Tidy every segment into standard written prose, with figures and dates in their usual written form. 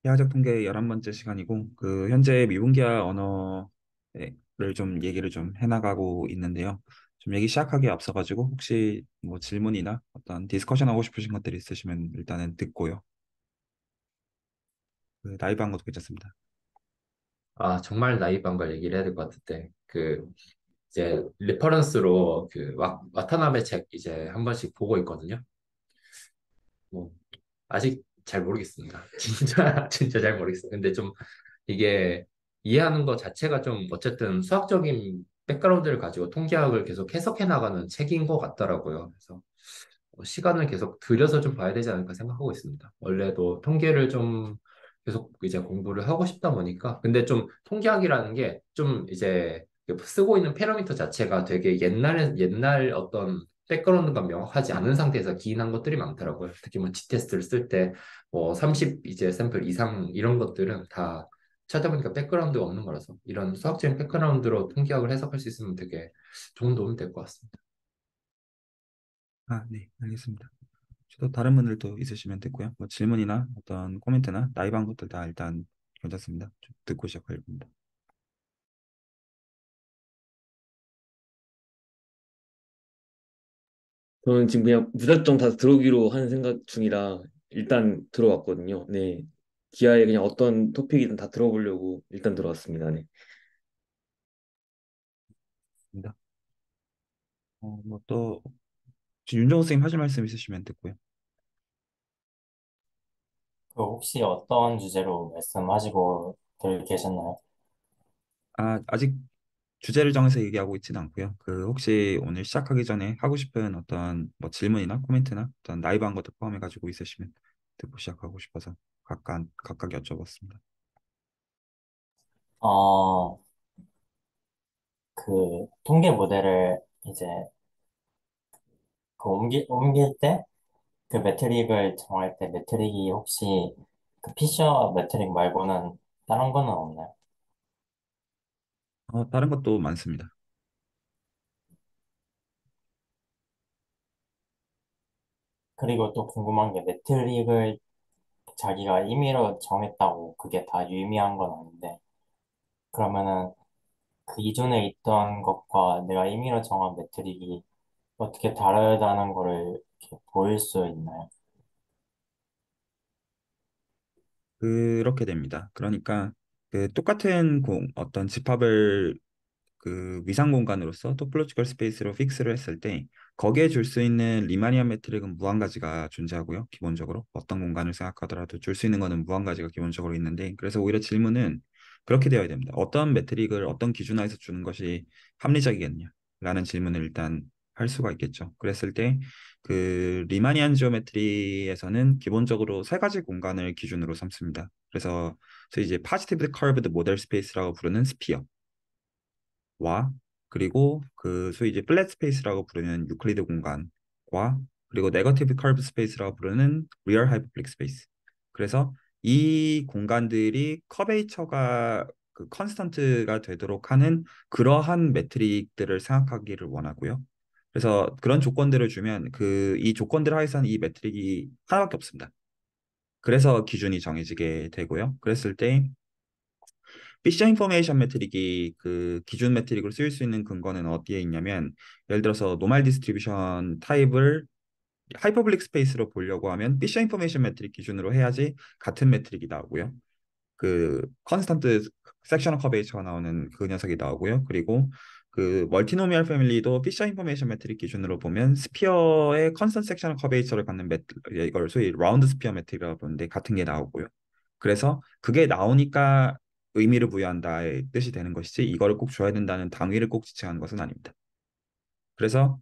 대화적 통계 11번째 시간이고, 현재 미분기화 언어를 좀 얘기를 좀 해나가고 있는데요. 좀 얘기 시작하기에 앞서가지고, 혹시 뭐 질문이나 어떤 디스커션 하고 싶으신 것들이 있으시면 일단은 듣고요. 라이브 한 것도 괜찮습니다. 아, 정말 나이브한 걸 얘기를 해야 될 것 같은데, 이제, 리퍼런스로 와타나베 책 이제 한 번씩 보고 있거든요. 뭐, 아직 잘 모르겠습니다. 진짜 잘 모르겠어요. 근데 좀 이게 이해하는 것 자체가 좀 어쨌든 수학적인 백그라운드를 가지고 통계학을 계속 해석해 나가는 책인 것 같더라고요. 그래서 시간을 계속 들여서 좀 봐야 되지 않을까 생각하고 있습니다. 원래도 통계를 좀 계속 이제 공부를 하고 싶다 보니까 근데 좀 통계학이라는 게 좀 이제 쓰고 있는 패러미터 자체가 되게 옛날 어떤 백그라운드가 명확하지 않은 상태에서 기인한 것들이 많더라고요. 특히 뭐 G테스트를 쓸 때 뭐 30 이제 샘플 이상 이런 것들은 다 찾아보니까 백그라운드가 없는 거라서 이런 수학적인 백그라운드로 통계학을 해석할 수 있으면 되게 좋은 도움이 될 것 같습니다. 아, 네, 알겠습니다. 또 다른 분들도 있으시면 듣고요. 뭐 질문이나 어떤 코멘트나 라이브 한 것들 다 일단 괜찮습니다. 좀 듣고 시작하겠습니다. 저는 지금 그냥 무작정 다 들어오기로 하는 생각 중이라 일단 들어왔거든요. 네. 기아에 그냥 어떤 토픽이든 다 들어보려고 일단 들어왔습니다. 네. 뭐또 윤정호 선생님 하실 말씀 있으시면 듣고요. 그 혹시 어떤 주제로 말씀하시고 계셨나요? 아직 주제를 정해서 얘기하고 있지는 않고요. 혹시 오늘 시작하기 전에 하고 싶은 어떤 뭐 질문이나 코멘트나 어떤 라이브한 것도 포함해 가지고 있으시면 듣고 시작하고 싶어서 각각 여쭤봤습니다. 어, 그 통계 모델을 이제 옮길 때 그 매트릭을 정할 때 매트릭이 혹시 그 피셔 매트릭 말고는 다른 거는 없나요? 다른 것도 많습니다. 그리고 또 궁금한 게 매트릭을 자기가 임의로 정했다고 그게 다 유의미한 건 아닌데 그러면은 그 이전에 있던 것과 내가 임의로 정한 매트릭이 어떻게 다르다는 거를 이렇게 보일 수 있나요? 그렇게 됩니다. 그러니까 똑같은 어떤 집합을 위상 공간으로서 토폴로지컬 스페이스로 픽스를 했을 때 거기에 줄 수 있는 리마니안 매트릭은 무한 가지가 존재하고요. 기본적으로 어떤 공간을 생각하더라도 줄 수 있는 거는 무한 가지가 기본적으로 있는데 그래서 오히려 질문은 그렇게 되어야 됩니다. 어떤 매트릭을 어떤 기준하에서 주는 것이 합리적이겠냐? 라는 질문을 일단 할 수가 있겠죠. 그랬을 때 리마니안 지오메트리에서는 기본적으로 세 가지 공간을 기준으로 삼습니다. 그래서 저희 이제 파지티브 커브드 모델 스페이스라고 부르는 스피어 와 그리고 소위 이제 플랫 스페이스라고 부르는 유클리드 공간과 그리고 네거티브 커브 스페이스라고 부르는 리얼 하이퍼플릭 스페이스. 그래서 이 공간들이 커베이처가 컨스턴트가 되도록 하는 그러한 매트릭들을 생각하기를 원하고요. 그래서 그런 조건들을 주면 이 조건들 하에서는 이 매트릭이 하나밖에 없습니다. 그래서 기준이 정해지게 되고요. 그랬을 때 피셔 인포메이션 매트릭이 기준 매트릭으로 쓰일 수 있는 근거는 어디에 있냐면 예를 들어서 노멀 디스트리뷰션 타입을 하이퍼블릭 스페이스로 보려고 하면 피셔 인포메이션 매트릭 기준으로 해야지 같은 매트릭이 나오고요. 컨스턴트 섹셔널 커베이처가 나오는 그 녀석이 나오고요. 그리고 멀티노미얼 패밀리도 피셔 인포메이션 매트릭 기준으로 보면 스피어의 컨스턴트 섹셔널 커베이처를 갖는 이걸 소위 라운드 스피어 매트릭이라고 부르는데 같은 게 나오고요. 그래서 그게 나오니까 의미를 부여한다의 뜻이 되는 것이지 이거를 꼭 줘야 된다는 당위를 꼭 지칭하는 것은 아닙니다. 그래서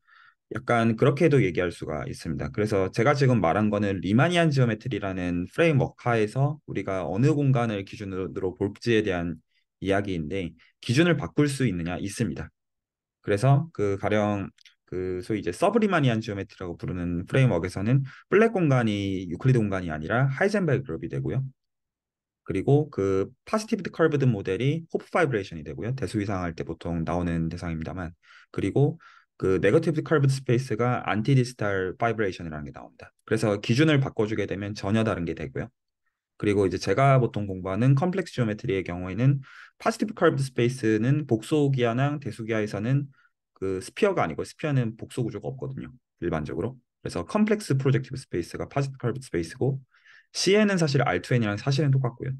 약간 그렇게도 얘기할 수가 있습니다. 그래서 제가 지금 말한 거는 리마니안 지오메트리라는 프레임워크 하에서 우리가 어느 공간을 기준으로 볼지에 대한 이야기인데 기준을 바꿀 수 있느냐 있습니다. 그래서 가령 소위 이제 서브리마니안 지오메트리라고 부르는 프레임워크에서는 블랙 공간이 유클리드 공간이 아니라 하이젠베르그 그룹이 되고요. 그리고 파지티브 커브드 모델이 호프 파이브레이션이 되고요. 대수이상할 때 보통 나오는 대상입니다만. 그리고 네거티브 커브드 스페이스가 안티 디스탈 파이브레이션이라는 게 나옵니다. 그래서 기준을 바꿔주게 되면 전혀 다른 게 되고요. 그리고 이제 제가 보통 공부하는 컴플렉스 지오메트리의 경우에는 파지티브 커브드 스페이스는 복소기하나 대소기하에서는 그 스피어가 아니고 스피어는 복소 구조가 없거든요. 일반적으로. 그래서 컴플렉스 프로젝티브 스페이스가 파지티브 커브드 스페이스고 CN은 사실 R2N이랑 사실은 똑같고요.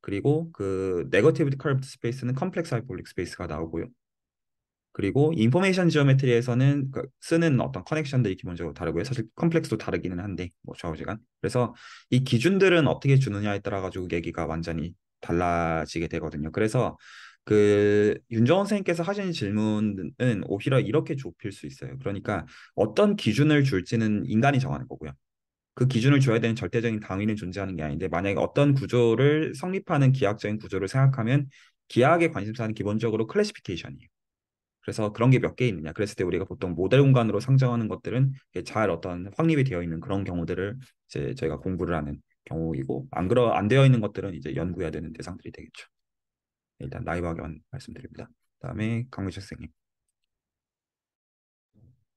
그리고 그 네거티브 커브드 스페이스는 컴플렉스 하이퍼볼릭 스페이스가 나오고요. 그리고 인포메이션 지오메트리에서는 그 쓰는 어떤 커넥션들이 기본적으로 다르고요. 사실 컴플렉스도 다르기는 한데 뭐 좌우지간. 그래서 이 기준들은 어떻게 주느냐에 따라 가지고 얘기가 완전히 달라지게 되거든요. 그래서 그 윤정원 선생님께서 하신 질문은 오히려 이렇게 좁힐 수 있어요. 그러니까 어떤 기준을 줄지는 인간이 정하는 거고요. 그 기준을 줘야 되는 절대적인 당위는 존재하는 게 아닌데 만약에 어떤 구조를 성립하는 기하학적인 구조를 생각하면 기하학의 관심사는 기본적으로 클래시피케이션이에요. 그래서 그런 게 몇 개 있느냐. 그랬을 때 우리가 보통 모델 공간으로 상정하는 것들은 잘 어떤 확립이 되어 있는 그런 경우들을 이제 저희가 공부를 하는 경우이고 안 되어 있는 것들은 이제 연구해야 되는 대상들이 되겠죠. 일단 나이바견 말씀드립니다. 그다음에 강민철 선생님.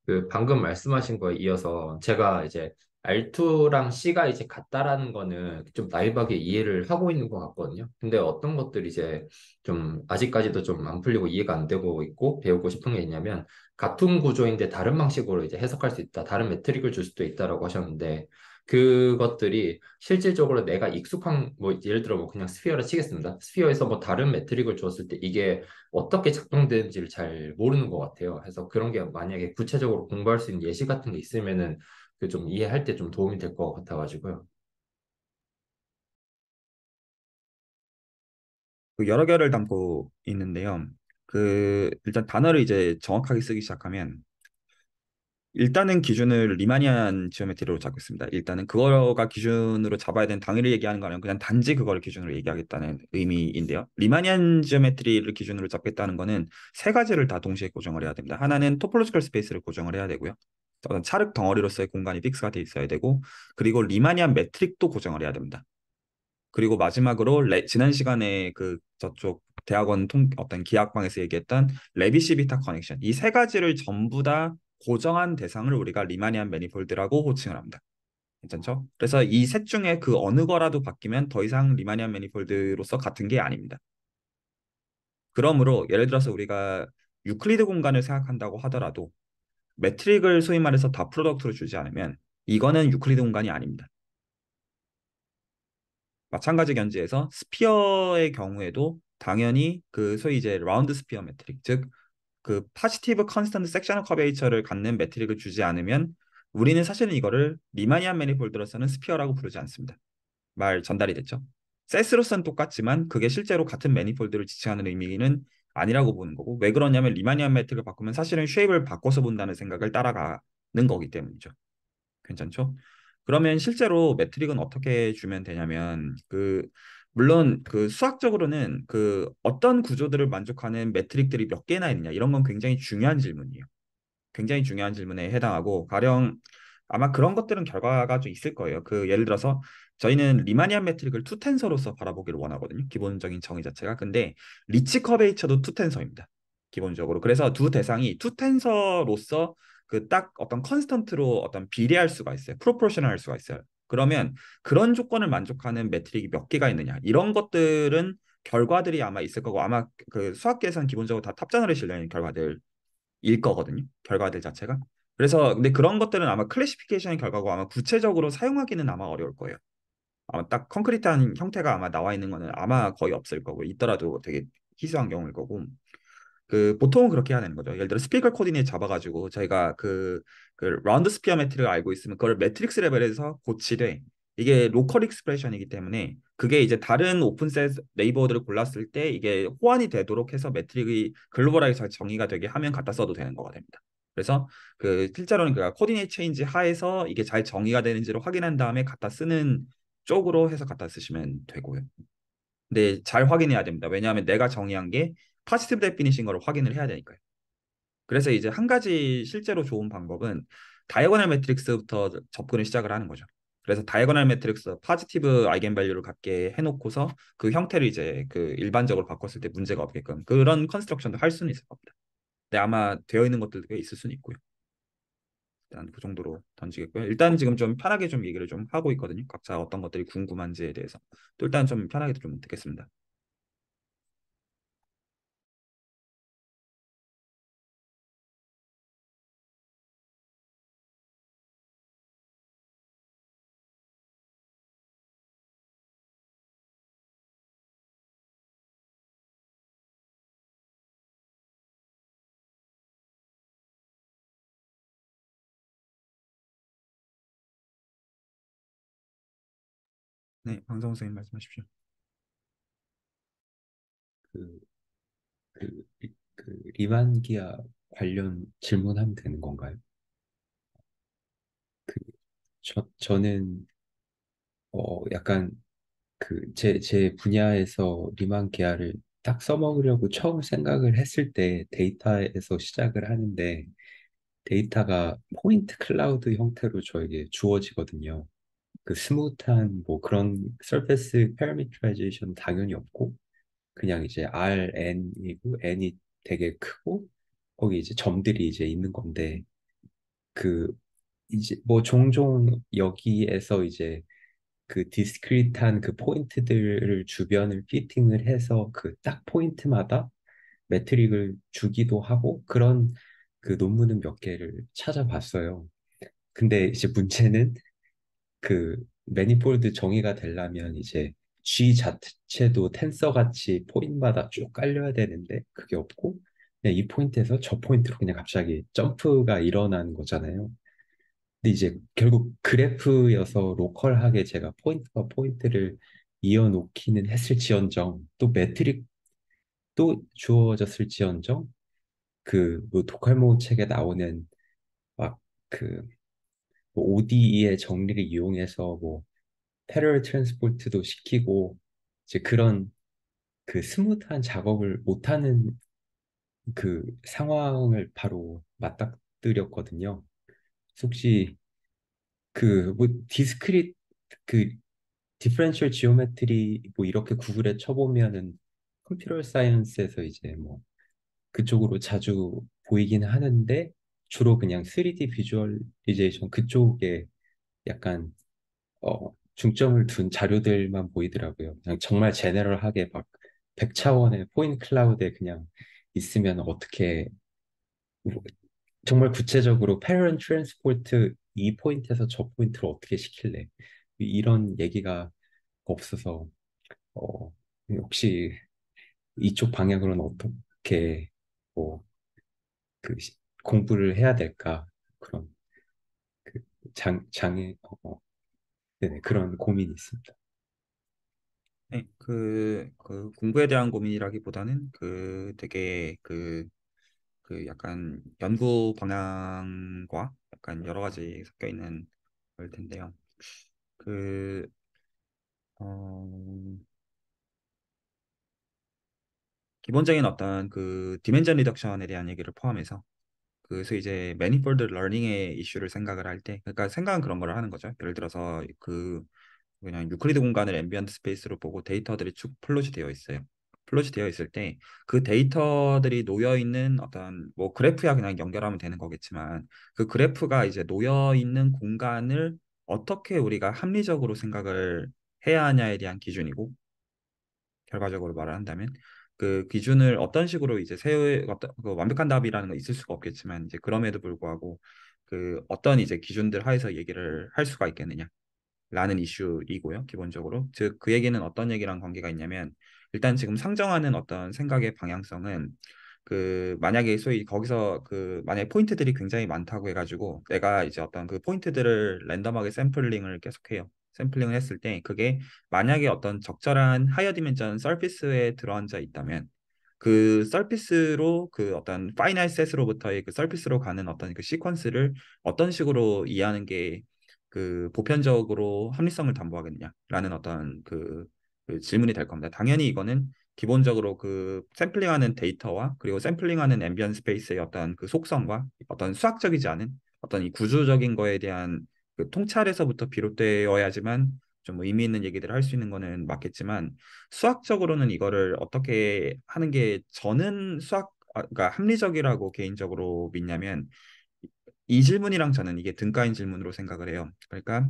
그 방금 말씀하신 거에 이어서 제가 이제 R2랑 C가 이제 같다라는 거는 좀 나이박에 이해를 하고 있는 것 같거든요. 근데 어떤 것들이 이제 좀 아직까지도 좀 안 풀리고 이해가 안 되고 있고 배우고 싶은 게 있냐면 같은 구조인데 다른 방식으로 이제 해석할 수 있다. 다른 메트릭을 줄 수도 있다라고 하셨는데 그것들이 실질적으로 내가 익숙한 뭐 예를 들어 뭐 그냥 스피어를 치겠습니다. 스피어에서 뭐 다른 메트릭을 주었을 때 이게 어떻게 작동되는지를 잘 모르는 것 같아요. 그래서 그런 게 만약에 구체적으로 공부할 수 있는 예시 같은 게 있으면은 그 좀 이해할 때 좀 도움이 될 것 같아가지고요. 그 여러 개를 담고 있는데요. 그 일단 단어를 이제 정확하게 쓰기 시작하면 일단은 기준을 리마니안 지오메트리로 잡고 있습니다. 일단은 그거가 기준으로 잡아야 되는 단위를 얘기하는 거는 그냥 단지 그거를 기준으로 얘기하겠다는 의미인데요. 리마니안 지오메트리를 기준으로 잡겠다는 거는 세 가지를 다 동시에 고정을 해야 됩니다. 하나는 토폴로지컬 스페이스를 고정을 해야 되고요. 어떤 찰흙 덩어리로서의 공간이 픽스가 돼 있어야 되고, 그리고 리마니안 매트릭도 고정을 해야 됩니다. 그리고 마지막으로 지난 시간에 그 저쪽 대학원 어떤 기하학방에서 얘기했던 레비시비타 커넥션 이 세 가지를 전부 다 고정한 대상을 우리가 리마니안 매니폴드라고 호칭을 합니다. 괜찮죠? 그래서 이 셋 중에 그 어느 거라도 바뀌면 더 이상 리마니안 매니폴드로서 같은 게 아닙니다. 그러므로 예를 들어서 우리가 유클리드 공간을 생각한다고 하더라도 매트릭을 소위 말해서 다 프로덕트로 주지 않으면 이거는 유클리드 공간이 아닙니다. 마찬가지 견지에서 스피어의 경우에도 당연히 그 소위 이제 라운드 스피어 매트릭, 즉 그 파지티브 컨스턴트 섹셔널 커베이처를 갖는 매트릭을 주지 않으면 우리는 사실은 이거를 리마니안 매니폴드로서는 스피어라고 부르지 않습니다. 말 전달이 됐죠? 세스로서는 똑같지만 그게 실제로 같은 매니폴드를 지칭하는 의미는 아니라고 보는 거고, 왜 그러냐면 리마니안 매트릭을 바꾸면 사실은 쉐입을 바꿔서 본다는 생각을 따라가는 거기 때문이죠. 괜찮죠? 그러면 실제로 매트릭은 어떻게 주면 되냐면 그 물론 그 수학적으로는 그 어떤 구조들을 만족하는 매트릭들이 몇 개나 있느냐 이런 건 굉장히 중요한 질문이에요. 굉장히 중요한 질문에 해당하고 가령 아마 그런 것들은 결과가 좀 있을 거예요. 그 예를 들어서 저희는 리마니안 매트릭을 투 텐서로서 바라보기를 원하거든요. 기본적인 정의 자체가. 근데 리치 커베이처도 투 텐서입니다. 기본적으로. 그래서 두 대상이 투 텐서로서 그 딱 어떤 컨스턴트로 어떤 비례할 수가 있어요. 프로포셔널 할 수가 있어요. 그러면 그런 조건을 만족하는 매트릭이 몇 개가 있느냐. 이런 것들은 결과들이 아마 있을 거고 아마 그 수학계에서는 기본적으로 다 탑재너에 실려 있는 결과들 일 거거든요. 결과들 자체가. 그래서 근데 그런 것들은 아마 클래시피케이션의 결과고 아마 구체적으로 사용하기는 아마 어려울 거예요. 아마 딱 concrete한 형태가 아마 나와 있는 거는 아마 거의 없을 거고 있더라도 되게 희소한 경우일 거고 그 보통은 그렇게 해야 되는 거죠. 예를 들어 스피컬 코디네이트 잡아가지고 저희가 그 라운드 스피어 매트릭을 알고 있으면 그걸 매트릭스 레벨에서 고치되 이게 로컬 익스프레션이기 때문에 그게 이제 다른 오픈셋 네이버들을 골랐을 때 이게 호환이 되도록 해서 매트릭이 글로벌하게 잘 정의가 되게 하면 갖다 써도 되는 거가 됩니다. 그래서 그 실제로는 그 코디네이트 체인지 하에서 이게 잘 정의가 되는지를 확인한 다음에 갖다 쓰는 쪽으로 해서 갖다 쓰시면 되고요. 근데 잘 확인해야 됩니다. 왜냐하면 내가 정의한 게 파지티브 데피니시인 걸 확인을 해야 되니까요. 그래서 이제 한 가지 실제로 좋은 방법은 다이아고널 매트릭스부터 접근을 시작을 하는 거죠. 그래서 다이아고널 매트릭스 파지티브 아이겐 밸류를 갖게 해놓고서 그 형태를 이제 그 일반적으로 바꿨을 때 문제가 없게끔 그런 컨스트럭션도 할 수는 있을 겁니다. 근데 아마 되어 있는 것들도 꽤 있을 수는 있고요. 일단 그 정도로 던지겠고요. 일단 지금 좀 편하게 좀 얘기를 좀 하고 있거든요. 각자 어떤 것들이 궁금한지에 대해서. 또 일단 좀 편하게 좀 듣겠습니다. 네, 황성우 선생님 말씀하십시오. 그, 리만 기아 관련 질문하면 되는 건가요? 그, 저는, 약간, 제 분야에서 리만 기아를 딱 써먹으려고 처음 생각을 했을 때 데이터에서 시작을 하는데, 데이터가 포인트 클라우드 형태로 저에게 주어지거든요. 그 스무트한 뭐 그런 서페이스 패러미터라이제이션 당연히 없고, 그냥 이제 RN이고 N이 되게 크고 거기 이제 점들이 이제 있는 건데 그 이제 뭐 종종 여기에서 이제 그 디스크리트한 그 포인트들을 주변을 피팅을 해서 그 딱 포인트마다 매트릭을 주기도 하고 그런 그 논문은 몇 개를 찾아봤어요. 근데 이제 문제는 그 매니폴드 정의가 되려면 이제 G 자체도 텐서 같이 포인트마다 쭉 깔려야 되는데 그게 없고 그냥 이 포인트에서 저 포인트로 그냥 갑자기 점프가 일어나는 거잖아요. 근데 이제 결국 그래프여서 로컬하게 제가 포인트와 포인트를 이어놓기는 했을지언정 또 매트릭도 주어졌을지언정 그뭐 도칼모 책에 나오는 막그 ODE의 정리를 이용해서 뭐 패럴 트랜스포트도 시키고 이제 그런 그 스무트한 작업을 못하는 그 상황을 바로 맞닥뜨렸거든요. 혹시 그 뭐 디스크릿 그 디퍼런셜 지오메트리 뭐 이렇게 구글에 쳐보면은 컴퓨터 사이언스에서 이제 뭐 그쪽으로 자주 보이긴 하는데 주로 그냥 3D 비주얼리제이션 그쪽에 약간 중점을 둔 자료들만 보이더라고요. 그냥 정말 제너럴하게 막 100차원의 포인트 클라우드에 그냥 있으면 어떻게 뭐 정말 구체적으로 패런 트랜스포트 이 포인트에서 저 포인트를 어떻게 시킬래? 이런 얘기가 없어서 어, 혹시 이쪽 방향으로는 어떻게 뭐 그 공부를 해야 될까? 그런 그 장애 네네, 그런 고민이 있습니다. 네, 그 공부에 대한 고민이라기보다는 그 되게 그 약간 연구 방향과 약간 여러 가지 섞여 있는 걸 텐데요. 그, 어, 기본적인 어떤 그 디멘전 리덕션에 대한 얘기를 포함해서 그래서 이제 매니폴드 러닝의 이슈를 생각을 할 때, 그러니까 생각은 그런 걸 하는 거죠. 예를 들어서 그 그냥 유클리드 공간을 앰비언트 스페이스로 보고 데이터들이 쭉 플롯이 되어 있어요. 플롯이 되어 있을 때 그 데이터들이 놓여 있는 어떤 뭐 그래프야 그냥 연결하면 되는 거겠지만 그 그래프가 이제 놓여 있는 공간을 어떻게 우리가 합리적으로 생각을 해야 하냐에 대한 기준이고 결과적으로 말을 한다면 그 기준을 어떤 식으로 이제 세우 어떤 그 완벽한 답이라는 건 있을 수가 없겠지만 이제 그럼에도 불구하고 그 어떤 이제 기준들 하에서 얘기를 할 수가 있겠느냐 라는 이슈이고요, 기본적으로. 즉, 그 얘기는 어떤 얘기랑 관계가 있냐면, 일단 지금 상정하는 어떤 생각의 방향성은, 그, 만약에 소위 거기서 그, 만약에 포인트들이 굉장히 많다고 해가지고, 내가 이제 어떤 그 포인트들을 랜덤하게 샘플링을 계속해요. 샘플링을 했을 때, 그게 만약에 어떤 적절한 하이어 디멘전 서피스에 들어앉아 있다면, 그 서피스로 그 어떤 파이널 셋으로부터의 그 서피스로 가는 어떤 그 시퀀스를 어떤 식으로 이해하는 게 그 보편적으로 합리성을 담보하겠느냐라는 어떤 그 질문이 될 겁니다. 당연히 이거는 기본적으로 그 샘플링하는 데이터와 그리고 샘플링하는 앰비언 스페이스의 어떤 그 속성과 어떤 수학적이지 않은 어떤 이 구조적인 거에 대한 그 통찰에서부터 비롯되어야지만 좀 의미 있는 얘기들을 할 수 있는 거는 맞겠지만 수학적으로는 이거를 어떻게 하는 게 저는 그러니까 합리적이라고 개인적으로 믿냐면 이 질문이랑 저는 이게 등가인 질문으로 생각을 해요. 그러니까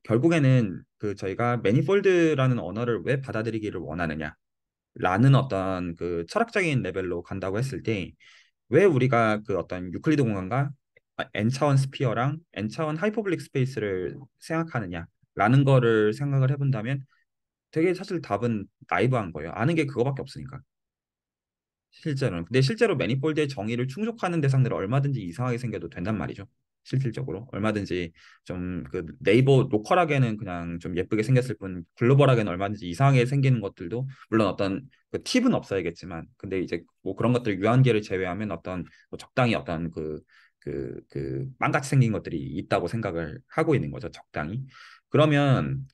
결국에는 그 저희가 매니폴드라는 언어를 왜 받아들이기를 원하느냐 라는 어떤 그 철학적인 레벨로 간다고 했을 때 왜 우리가 그 어떤 유클리드 공간과 n차원 스피어랑 n차원 하이퍼블릭 스페이스를 생각하느냐라는 거를 생각을 해본다면 되게 사실 답은 나이브한 거예요. 아는 게 그거밖에 없으니까. 실제로는. 근데 실제로 매니폴드의 정의를 충족하는 대상들은 얼마든지 이상하게 생겨도 된단 말이죠. 실질적으로 얼마든지 좀 그 네이버 로컬하게는 그냥 좀 예쁘게 생겼을 뿐 글로벌하게는 얼마든지 이상하게 생기는 것들도 물론 어떤 그 팁은 없어야겠지만 근데 이제 뭐 그런 것들 유한계를 제외하면 어떤 뭐 적당히 어떤 그 빵같이 생긴 것들이 있다고 생각을 하고 있는 거죠. 적당히. 그러면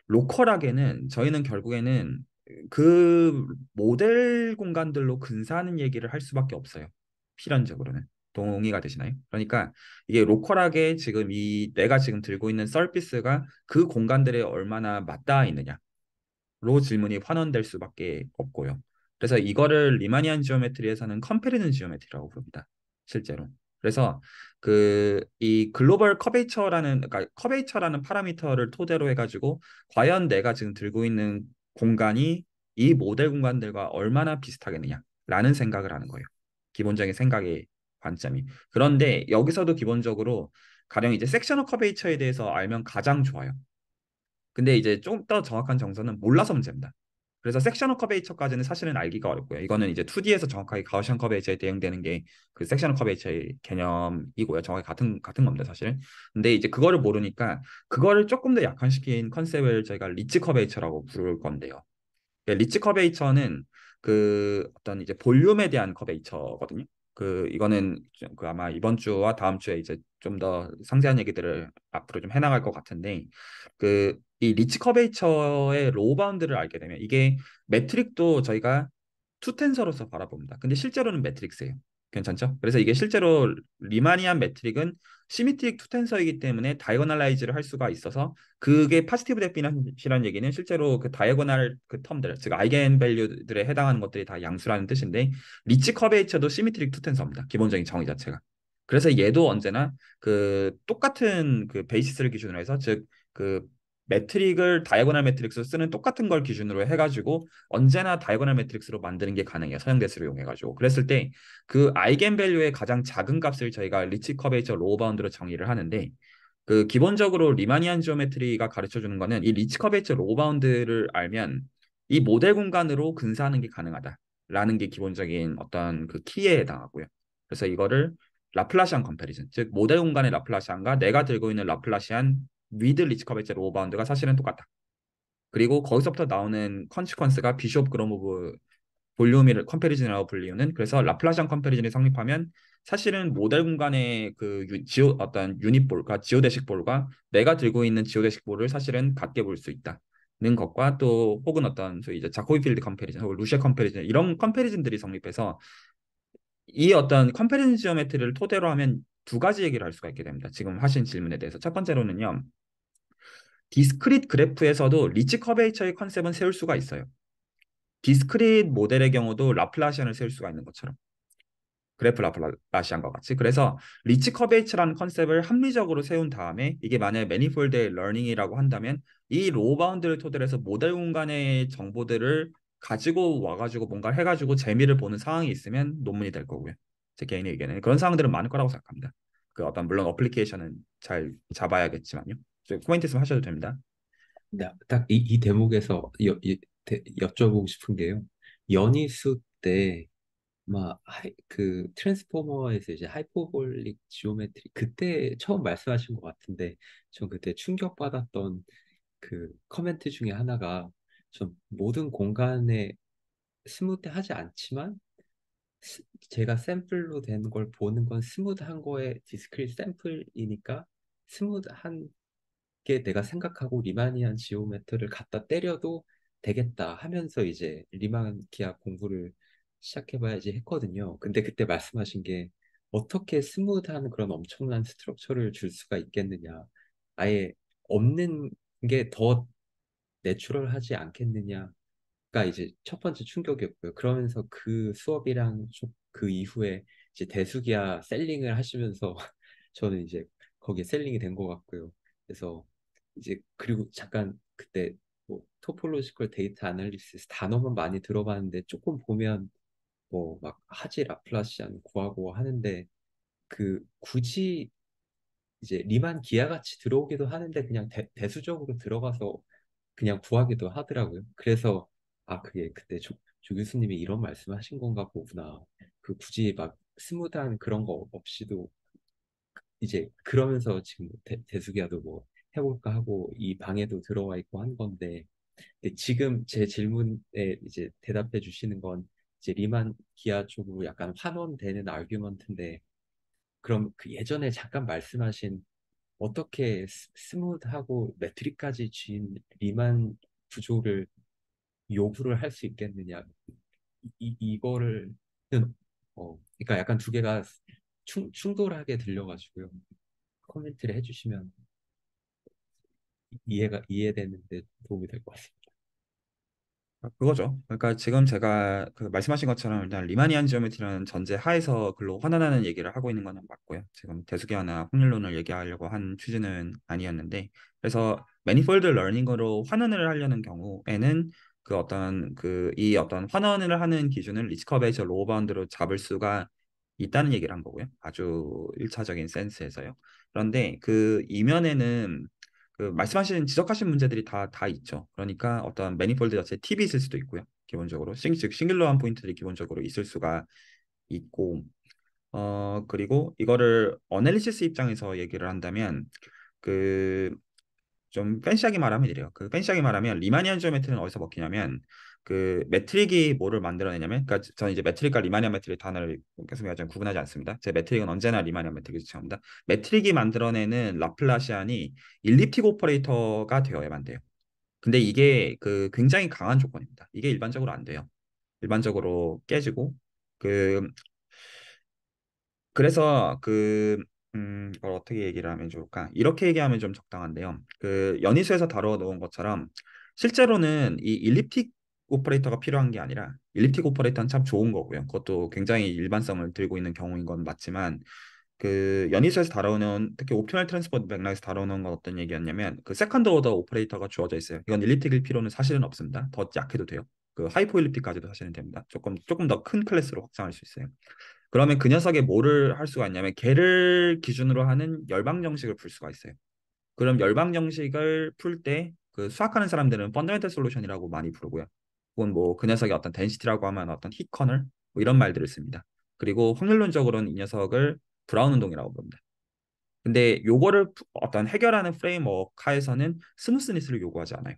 로컬하게는 저희는 결국에는 그 모델 공간들로 근사하는 얘기를 할 수밖에 없어요. 필연적으로는. 동의가 되시나요? 그러니까 이게 로컬하게 지금 이 내가 지금 들고 있는 서비스가 그 공간들에 얼마나 맞닿아 있느냐로 질문이 환원될 수밖에 없고요. 그래서 이거를 리마니안 지오메트리에서는 컴패리즌 지오메트리라고 부릅니다. 실제로. 그래서 그 이 글로벌 커베이처라는 그러니까 커베이처라는 파라미터를 토대로 해가지고 과연 내가 지금 들고 있는 공간이 이 모델 공간들과 얼마나 비슷하겠느냐라는 생각을 하는 거예요. 기본적인 생각의 관점이. 그런데 여기서도 기본적으로 가령 이제 섹셔널 커베이처에 대해서 알면 가장 좋아요. 근데 이제 좀 더 정확한 정서는 몰라서 문제입니다. 그래서 섹셔널 커베이처까지는 사실은 알기가 어렵고요. 이거는 이제 2D에서 정확하게 가우시안 커베이처에 대응되는 게 그 섹셔널 커베이처의 개념이고요. 정확히 같은 겁니다, 사실은. 근데 이제 그거를 모르니까 그거를 조금 더 약화시킨 컨셉을 저희가 리치 커베이처라고 부를 건데요. 리치 커베이처는 그 어떤 이제 볼륨에 대한 커베이처거든요. 그 이거는 그 아마 이번 주와 다음 주에 이제 좀 더 상세한 얘기들을 앞으로 좀 해나갈 것 같은데 그 이 리치 커베이처의 로우 바운드를 알게 되면 이게 매트릭도 저희가 투 텐서로서 바라봅니다. 근데 실제로는 매트릭스예요. 괜찮죠? 그래서 이게 실제로 리마니안 매트릭은 시미트릭 투 텐서이기 때문에 다이고널라이즈를 할 수가 있어서 그게 파지티브 데피니션이라는 얘기는 실제로 그 다이고널 그 텀들 즉 아이겐 밸류들에 해당하는 것들이 다 양수라는 뜻인데 리치 커베이처도 시미트릭 투 텐서입니다. 기본적인 정의 자체가. 그래서 얘도 언제나 그 똑같은 그 베이시스를 기준으로 해서 즉 그 매트릭을 다이고널 매트릭스로 쓰는 똑같은 걸 기준으로 해가지고 언제나 다이고널 매트릭스로 만드는 게 가능해요. 서형대수를 이용해가지고. 그랬을 때 그 아이겐 밸류의 가장 작은 값을 저희가 리치 커베이처 로우 바운드로 정의를 하는데 그 기본적으로 리마니안 지오메트리가 가르쳐 주는 거는 이 리치 커베이처 로우 바운드를 알면 이 모델 공간으로 근사하는 게 가능하다라는 게 기본적인 어떤 그 키에 해당하고요. 그래서 이거를 라플라시안 컴패리즌, 즉 모델 공간의 라플라시안과 내가 들고 있는 라플라시안 위드 리치 커베이처 로우 바운드가 사실은 똑같다. 그리고 거기서부터 나오는 컨시퀀스가 비숍 그로모브 볼륨을 컴패리즌이라고 불리우는 그래서 라플라시안 컴패리즌이 성립하면 사실은 모델 공간의 그 지오 어떤 유닛볼과 지오데식 볼과 내가 들고 있는 지오데식 볼을 사실은 같게 볼 수 있다는 것과 또 혹은 어떤 소위 이제 자코비 필드 컴패리즌 혹은 루시아 컴패리즌 이런 컴패리즌들이 성립해서 이 어떤 컴패리즌 지오메트리를 토대로 하면 두 가지 얘기를 할 수가 있게 됩니다. 지금 하신 질문에 대해서 첫 번째로는요. 디스크릿 그래프에서도 리치 커베이처의 컨셉은 세울 수가 있어요. 디스크릿 모델의 경우도 라플라시안을 세울 수가 있는 것처럼 그래프 라플라시안과 같이 그래서 리치 커베이처라는 컨셉을 합리적으로 세운 다음에 이게 만약에 매니폴드의 러닝이라고 한다면 이 로우 바운드를 토대로 해서 모델 공간의 정보들을 가지고 와가지고 뭔가를 해가지고 재미를 보는 상황이 있으면 논문이 될 거고요. 제 개인의 의견은 그런 상황들은 많을 거라고 생각합니다. 그 어떤 물론 어플리케이션은 잘 잡아야겠지만요. 코멘트 있으면 하셔도 됩니다. 딱 이 대목에서 여쭤보고 싶은 게요. 연희수 때 막 그 트랜스포머에서 이제 하이퍼볼릭 지오메트리 그때 처음 말씀하신 것 같은데 전 그때 충격받았던 그 커멘트 중에 하나가 좀 모든 공간에 스무드하지 않지만 제가 샘플로 된 걸 보는 건 스무드한 거에 디스크릿 샘플이니까 스무드한 게 내가 생각하고 리마니안 지오메트를 갖다 때려도 되겠다 하면서 이제 리마키아 공부를 시작해봐야지 했거든요. 근데 그때 말씀하신 게 어떻게 스무드한 그런 엄청난 스트럭처를 줄 수가 있겠느냐. 아예 없는 게 더 내추럴하지 않겠느냐가 이제 첫 번째 충격이었고요. 그러면서 그 수업이랑 그 이후에 이제 대수기야 셀링을 하시면서 저는 이제 거기에 셀링이 된 것 같고요. 그래서 이제 그리고 잠깐 그때 뭐 토폴로지컬 데이터 아날리시스 단어만 많이 들어봤는데 조금 보면 뭐 막 하지 라플라시안 구하고 하는데 그 굳이 이제 리만 기하 같이 들어오기도 하는데 그냥 대수적으로 들어가서 그냥 구하기도 하더라고요. 그래서 아 그게 그때 조 교수님이 이런 말씀하신 건가 보구나. 그 굳이 막 스무드한 그런 거 없이도 이제 그러면서 지금 대수기하도 뭐 해볼까 하고 이 방에도 들어와 있고 한 건데 근데 지금 제 질문에 이제 대답해 주시는 건 이제 리만 기하 쪽으로 약간 환원되는 아규먼트인데 그럼 그 예전에 잠깐 말씀하신 어떻게 스무드하고 매트릭까지 쥔 리만 구조를 요구를 할 수 있겠느냐 이거를 그러니까 약간 두 개가 충돌하게 들려가지고요. 코멘트를 해주시면 이해되는데 도움이 될 것 같습니다. 그거죠. 그러니까 지금 제가 그 말씀하신 것처럼 일단 리마니안 지오메트리라는 전제 하에서 글로 환원하는 얘기를 하고 있는 거는 맞고요. 지금 대수기화나 확률론을 얘기하려고 한 취지는 아니었는데, 그래서 매니폴드 러닝으로 환원을 하려는 경우에는 그 어떤 그 이 어떤 환원을 하는 기준을 리츠 커베이처 로우 바운드로 잡을 수가 있다는 얘기를 한 거고요. 아주 일차적인 센스에서요. 그런데 그 이면에는 그 말씀하신 지적하신 문제들이 다 있죠. 그러니까 어떤 매니폴드 자체 팁이 있을 수도 있고요. 기본적으로 즉 싱글러한 포인트들이 기본적으로 있을 수가 있고 그리고 이거를 어널리시스 입장에서 얘기를 한다면 그 좀 팬시하게 말하면 이래요. 그 팬시하게 말하면 리마니안 지오메트리는 어디서 먹히냐면 그 매트릭이 뭐를 만들어내냐면 그러니까 저는 이제 매트릭과 리마니안 매트릭 단어를 계속 구분하지 않습니다. 제 매트릭은 언제나 리마니안 매트릭을 지칭합니다. 매트릭이 만들어내는 라플라시안이 일립틱 오퍼레이터가 되어야만 돼요. 근데 이게 그 굉장히 강한 조건입니다. 이게 일반적으로 안 돼요. 일반적으로 깨지고 그 그래서 이걸 어떻게 얘기를 하면 좋을까? 이렇게 얘기하면 좀 적당한데요. 그 연희수에서 다루어 놓은 것처럼 실제로는 이 일립틱 오퍼레이터가 필요한 게 아니라 일립틱 오퍼레이터는 참 좋은 거고요. 그것도 굉장히 일반성을 들고 있는 경우인 건 맞지만 그 연희수에서 다루는 특히 옵티멀 트랜스포트 맥락에서 다루는 건 어떤 얘기였냐면 그 세컨드 오더 오퍼레이터가 주어져 있어요. 이건 일립틱일 필요는 사실은 없습니다. 더 약해도 돼요. 그 하이포 일립틱까지도 사실은 됩니다. 조금 더 큰 클래스로 확장할 수 있어요. 그러면 그 녀석에 뭐를 할 수가 있냐면 걔를 기준으로 하는 열방 정식을 풀 수가 있어요. 그럼 열방 정식을 풀 때 그 수학하는 사람들은 펀더멘털 솔루션이라고 많이 부르고요. 혹은 뭐 그 녀석의 어떤 덴시티라고 하면 어떤 히 커널 뭐 이런 말들을 씁니다. 그리고 확률론적으로는 이 녀석을 브라운 운동이라고 부릅니다. 근데 요거를 어떤 해결하는 프레임워크 하에서는 스무스니스를 요구하지 않아요.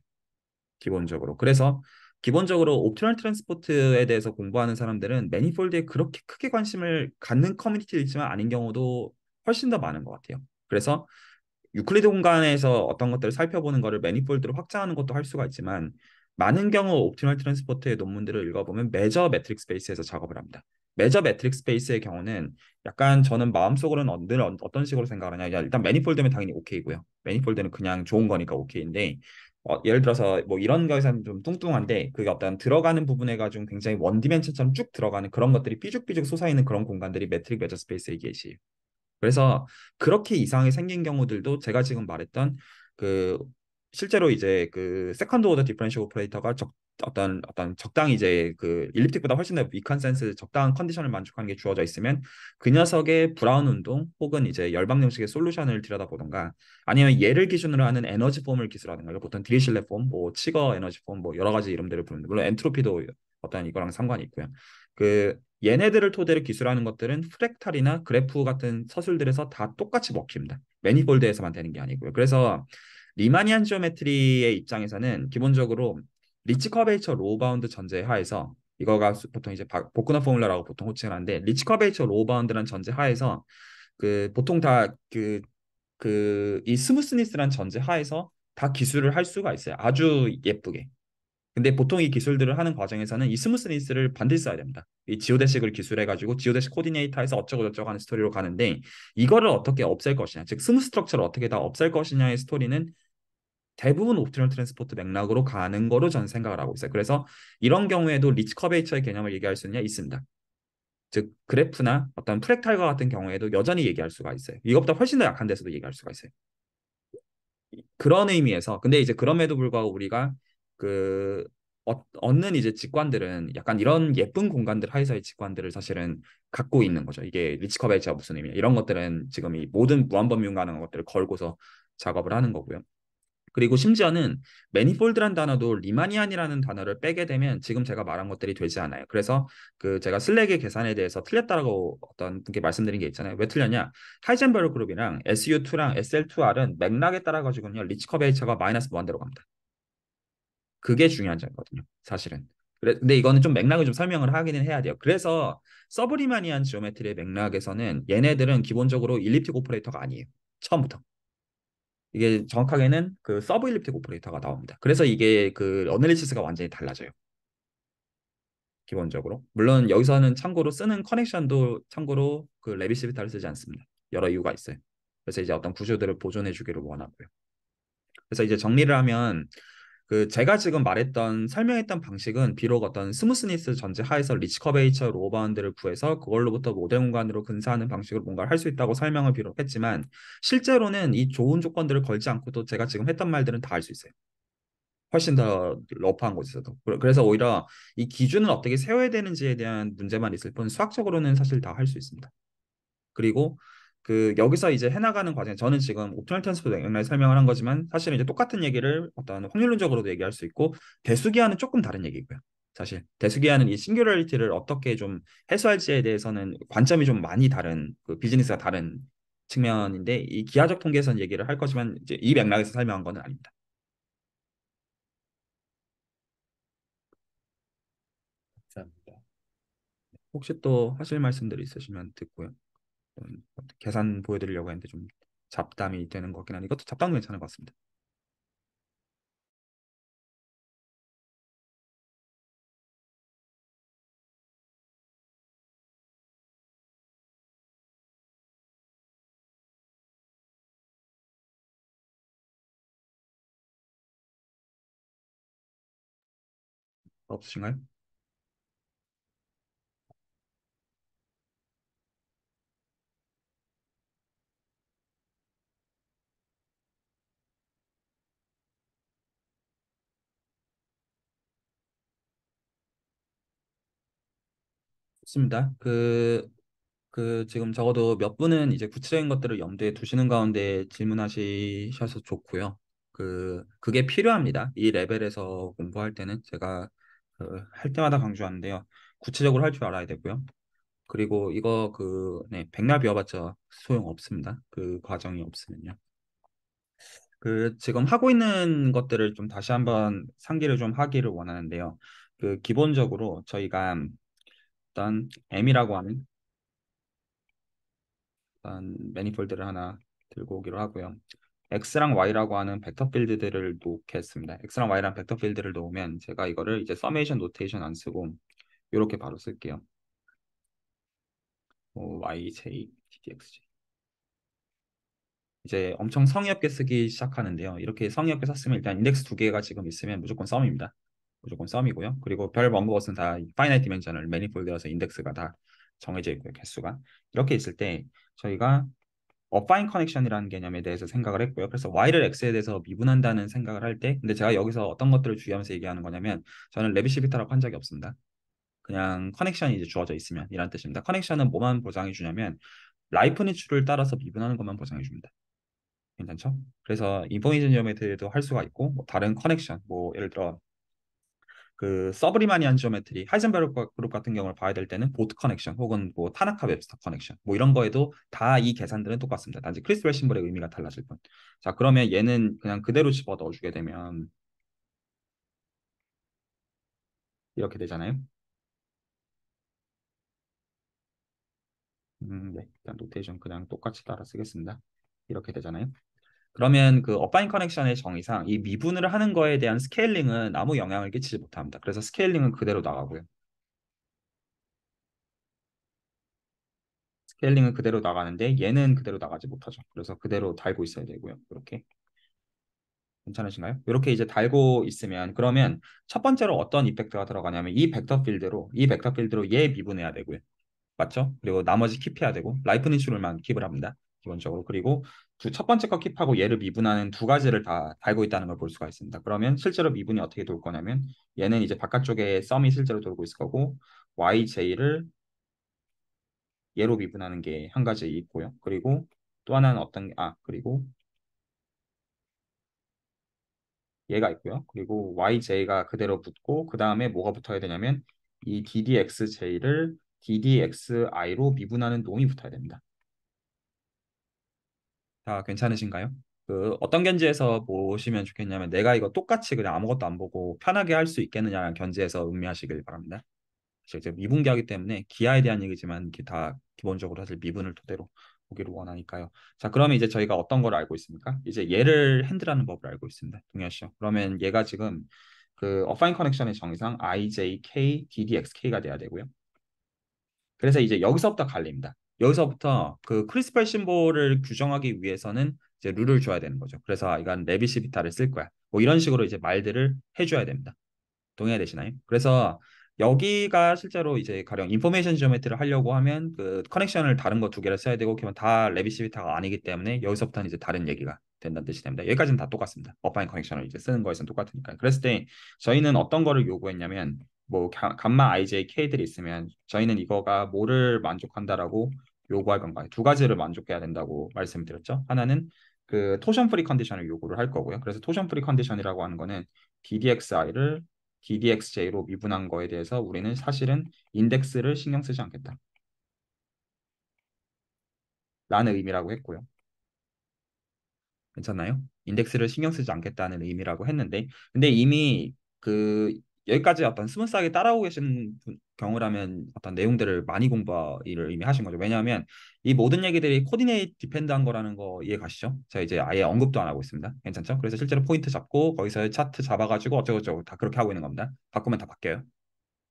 기본적으로. 그래서 기본적으로 옵티멀 트랜스포트에 대해서 공부하는 사람들은 매니폴드에 그렇게 크게 관심을 갖는 커뮤니티도 있지만 아닌 경우도 훨씬 더 많은 것 같아요. 그래서 유클리드 공간에서 어떤 것들을 살펴보는 것을 매니폴드로 확장하는 것도 할 수가 있지만 많은 경우 옵티멀 트랜스포트의 논문들을 읽어보면 매저 매트릭 스페이스에서 작업을 합니다. 매저 매트릭 스페이스의 경우는 약간 저는 마음속으로는 늘 어떤 식으로 생각을 하냐. 일단 매니폴드면 당연히 오케이고요. 매니폴드는 그냥 좋은 거니까 오케이인데 예를 들어서 뭐 이런 거에서는 좀 뚱뚱한데 그게 어떤 들어가는 부분에 가지고 굉장히 원디멘션처럼 쭉 들어가는 그런 것들이 삐죽삐죽 솟아있는 그런 공간들이 매트릭 매저 스페이스의 계시에요. 그래서 그렇게 이상이 생긴 경우들도 제가 지금 말했던 그 실제로 이제 그 세컨드 오더 디퍼런셜 오퍼레이터가 어떤 적당히 이제 그 일립틱보다 훨씬 더 위컨 센스 적당한 컨디션을 만족하는 게 주어져 있으면 그 녀석의 브라운 운동 혹은 이제 열방 형식의 솔루션을 들여다보던가 아니면 얘를 기준으로 하는 에너지 폼을 기술하든가 이거 보통 디리실레 폼, 뭐 치거 에너지 폼, 뭐 여러 가지 이름들을 부르는데 물론 엔트로피도 어떤 이거랑 상관이 있고요. 그 얘네들을 토대로 기술하는 것들은 프랙탈이나 그래프 같은 서술들에서 다 똑같이 먹힙니다. 매니폴드에서만 되는 게 아니고요. 그래서 리마니안 지오메트리의 입장에서는 기본적으로 리치 커베이처 로우 바운드 전제 하에서 이거가 보통 이제 보크너 포뮬러라고 보통 호칭을 하는데 리치 커베이처 로우 바운드라는 전제 하에서 그 보통 다 이 스무스니스란 전제 하에서 다 기술을 할 수가 있어요. 아주 예쁘게. 근데 보통 이 기술들을 하는 과정에서는 이 스무스니스를 반드시 써야 됩니다. 이 지오데식을 기술해가지고 지오데식 코디네이터에서 어쩌고 저쩌고 하는 스토리로 가는데 이거를 어떻게 없앨 것이냐, 즉 스무스 스트럭처를 어떻게 다 없앨 것이냐의 스토리는 대부분 옵티멀 트랜스포트 맥락으로 가는 거로 저는 생각을 하고 있어요. 그래서 이런 경우에도 리치 커베이처의 개념을 얘기할 수 있느냐 있습니다. 즉 그래프나 어떤 프랙탈과 같은 경우에도 여전히 얘기할 수가 있어요. 이것보다 훨씬 더 약한 데서도 얘기할 수가 있어요. 그런 의미에서 근데 이제 그럼에도 불구하고 우리가 그 얻는 이제 직관들은 약간 이런 예쁜 공간들 하에서의 직관들을 사실은 갖고 있는 거죠. 이게 리치 커버리지가 무슨 의미냐 이런 것들은 지금 이 모든 무한범위 가능한 것들을 걸고서 작업을 하는 거고요. 그리고 심지어는 매니폴드란 단어도 리마니안이라는 단어를 빼게 되면 지금 제가 말한 것들이 되지 않아요. 그래서 그 제가 슬랙의 계산에 대해서 틀렸다라고 어떤 분께 말씀드린 게 있잖아요. 왜 틀렸냐? 하이젠버그 그룹이랑 SU2랑 SL2R은 맥락에 따라 가지고는요. 리치 커베이처가 마이너스 무한대로 갑니다. 그게 중요한 점이거든요. 사실은. 근데 이거는 좀 맥락을 좀 설명을 하기는 해야 돼요. 그래서 서브리마니안 지오메트리의 맥락에서는 얘네들은 기본적으로 일립틱 오퍼레이터가 아니에요. 처음부터. 이게 정확하게는 그 서브 일립틱 오퍼레이터가 나옵니다. 그래서 이게 그 어널리시스가 완전히 달라져요. 기본적으로. 물론 여기서는 참고로 쓰는 커넥션도 참고로 그 레비시비타를 쓰지 않습니다. 여러 이유가 있어요. 그래서 이제 어떤 구조들을 보존해 주기를 원하고요. 그래서 이제 정리를 하면 그 제가 지금 말했던 설명했던 방식은 비록 어떤 스무스니스 전제 하에서 리치 커베이처 로어 바운드를 구해서 그걸로부터 모델 공간으로 근사하는 방식으로 뭔가를 할 수 있다고 설명을 비록 했지만 실제로는 이 좋은 조건들을 걸지 않고도 제가 지금 했던 말들은 다 할 수 있어요. 훨씬 더 러프한 곳에서도. 그래서 오히려 이 기준을 어떻게 세워야 되는지에 대한 문제만 있을 뿐 수학적으로는 사실 다 할 수 있습니다. 그리고 그 여기서 이제 해나가는 과정 저는 지금 옵티멀 트랜스포 맥락을 설명을 한 거지만 사실은 이제 똑같은 얘기를 어떤 확률론적으로도 얘기할 수 있고 대수기하는 조금 다른 얘기고요. 사실 대수기하는 이 싱귤러리티를 어떻게 좀 해소할지에 대해서는 관점이 좀 많이 다른 그 비즈니스가 다른 측면인데 이 기하적 통계에서는 얘기를 할 거지만 이제 이 맥락에서 설명한 거는 아닙니다. 감사합니다. 혹시 또 하실 말씀들이 있으시면 듣고요. 계산 보여드리려고 했는데 좀 잡담이 되는 것 같긴 한데 이것도 잡담 괜찮은 것 같습니다. 없으신가요? 좋습니다. 지금 적어도 몇 분은 이제 구체적인 것들을 염두에 두시는 가운데 질문하셔서 좋고요. 그게 필요합니다. 이 레벨에서 공부할 때는 제가 할 때마다 강조하는데요. 구체적으로 할 줄 알아야 되고요. 그리고 이거 네, 백날 배워봤자 소용없습니다. 그 과정이 없으면요. 지금 하고 있는 것들을 좀 다시 한번 상기를 좀 하기를 원하는데요. 기본적으로 저희가 일단 M이라고 하는 일단 매니폴드를 하나 들고 오기로 하고요. X랑 Y라고 하는 벡터 필드들을 놓겠습니다. X랑 Y랑 벡터 필드를 놓으면 제가 이거를 이제 서메이션 노테이션 안 쓰고 이렇게 바로 쓸게요. YJ, TDXJ. 이제 엄청 성의 없게 쓰기 시작하는데요. 이렇게 성의 없게 썼으면 일단 인덱스 두 개가 지금 있으면 무조건 썸입니다. 무조건 썸이고요. 그리고 별 먼 것은 다 파이나이트 디멘셔널 매니폴드라서 인덱스가 다 정해져 있고요. 개수가. 이렇게 있을 때 저희가 어파인 커넥션이라는 개념에 대해서 생각을 했고요. 그래서 y를 x에 대해서 미분한다는 생각을 할 때, 근데 제가 여기서 어떤 것들을 주의하면서 얘기하는 거냐면, 저는 레비시비타라고 한 적이 없습니다. 그냥 커넥션이 이제 주어져 있으면 이란 뜻입니다. 커넥션은 뭐만 보장해 주냐면 라이프니츠를 따라서 미분하는 것만 보장해 줍니다. 괜찮죠? 그래서 인포메이션 지오메트리도 할 수가 있고, 뭐 다른 커넥션, 뭐 예를 들어 서브리마니안 지오메트리, 하이젠베르그 그룹 같은 경우를 봐야 될 때는 보트 커넥션 혹은 뭐 타나카 웹스터 커넥션 뭐 이런 거에도 다 이 계산들은 똑같습니다. 단지 크리스탈 심볼의 의미가 달라질 뿐. 자, 그러면 얘는 그냥 그대로 집어 넣어주게 되면 이렇게 되잖아요. 네. 일단 노테이션 그냥 똑같이 따라 쓰겠습니다. 이렇게 되잖아요. 그러면 어파인 커넥션의 정의상 이 미분을 하는 거에 대한 스케일링은 아무 영향을 끼치지 못합니다. 그래서 스케일링은 그대로 나가고요. 스케일링은 그대로 나가는데 얘는 그대로 나가지 못하죠. 그래서 그대로 달고 있어야 되고요. 이렇게. 괜찮으신가요? 이렇게 이제 달고 있으면 그러면 첫 번째로 어떤 이펙트가 들어가냐면 이 벡터 필드로 얘 미분해야 되고요. 맞죠? 그리고 나머지 킵해야 되고 라이프니츠 룰만 킵을 합니다. 기본적으로. 그리고 첫 번째 거 킵하고 얘를 미분하는 두 가지를 다 달고 있다는 걸 볼 수가 있습니다. 그러면 실제로 미분이 어떻게 돌 거냐면 얘는 이제 바깥쪽에 썸이 실제로 돌고 있을 거고 yj를 얘로 미분하는 게 한 가지 있고요. 그리고 또 하나는 그리고 얘가 있고요. 그리고 yj가 그대로 붙고 그 다음에 뭐가 붙어야 되냐면 이 ddxj를 ddxi로 미분하는 놈이 붙어야 됩니다. 자, 괜찮으신가요? 어떤 견지에서 보시면 좋겠냐면 내가 이거 똑같이 그냥 아무것도 안 보고 편하게 할 수 있겠느냐는 견지에서 음미하시길 바랍니다. 사실 이제 미분기하기 때문에 기하에 대한 얘기지만 이게 다 기본적으로 사실 미분을 토대로 보기를 원하니까요. 자, 그러면 이제 저희가 어떤 걸 알고 있습니까? 이제 얘를 핸들하는 법을 알고 있습니다. 동의하시죠? 그러면 얘가 지금 어파인 커넥션의 정의상 IJK, DDXK가 돼야 되고요. 그래서 이제 여기서부터 갈립니다. 여기서부터 크리스팔 심볼을 규정하기 위해서는 이제 룰을 줘야 되는 거죠. 그래서 이건 레비시비타를 쓸 거야. 뭐 이런 식으로 이제 말들을 해줘야 됩니다. 동의되시나요? 그래서 여기가 실제로 이제 가령 인포메이션 지오메트리를 하려고 하면 커넥션을 다른 거 두 개를 써야 되고 그러면 다 레비시비타가 아니기 때문에 여기서부터는 이제 다른 얘기가 된다는 뜻이 됩니다. 여기까지는 다 똑같습니다. 어파인 커넥션을 이제 쓰는 거에서는 똑같으니까. 그랬을 때 저희는 어떤 거를 요구했냐면 뭐 감마 ij k들이 있으면 저희는 이거가 뭐를 만족한다라고 요구할 건가요? 두 가지를 만족해야 된다고 말씀드렸죠. 하나는 토션 프리 컨디션을 요구를 할 거고요. 그래서 토션 프리 컨디션이라고 하는 거는 ddxi를 ddxj로 미분한 거에 대해서 우리는 사실은 인덱스를 신경 쓰지 않겠다. 라는 의미라고 했고요. 괜찮나요? 인덱스를 신경 쓰지 않겠다는 의미라고 했는데 근데 이미 여기까지 어떤 스무스하게 따라오고 계신 경우라면 어떤 내용들을 많이 공부를 이미 하신 거죠. 왜냐하면 이 모든 얘기들이 코디네이트 디펜드한 거라는 거 이해 가시죠? 제가 이제 아예 언급도 안 하고 있습니다. 괜찮죠? 그래서 실제로 포인트 잡고 거기서 차트 잡아가지고 어쩌고저쩌고 다 그렇게 하고 있는 겁니다. 바꾸면 다 바뀌어요.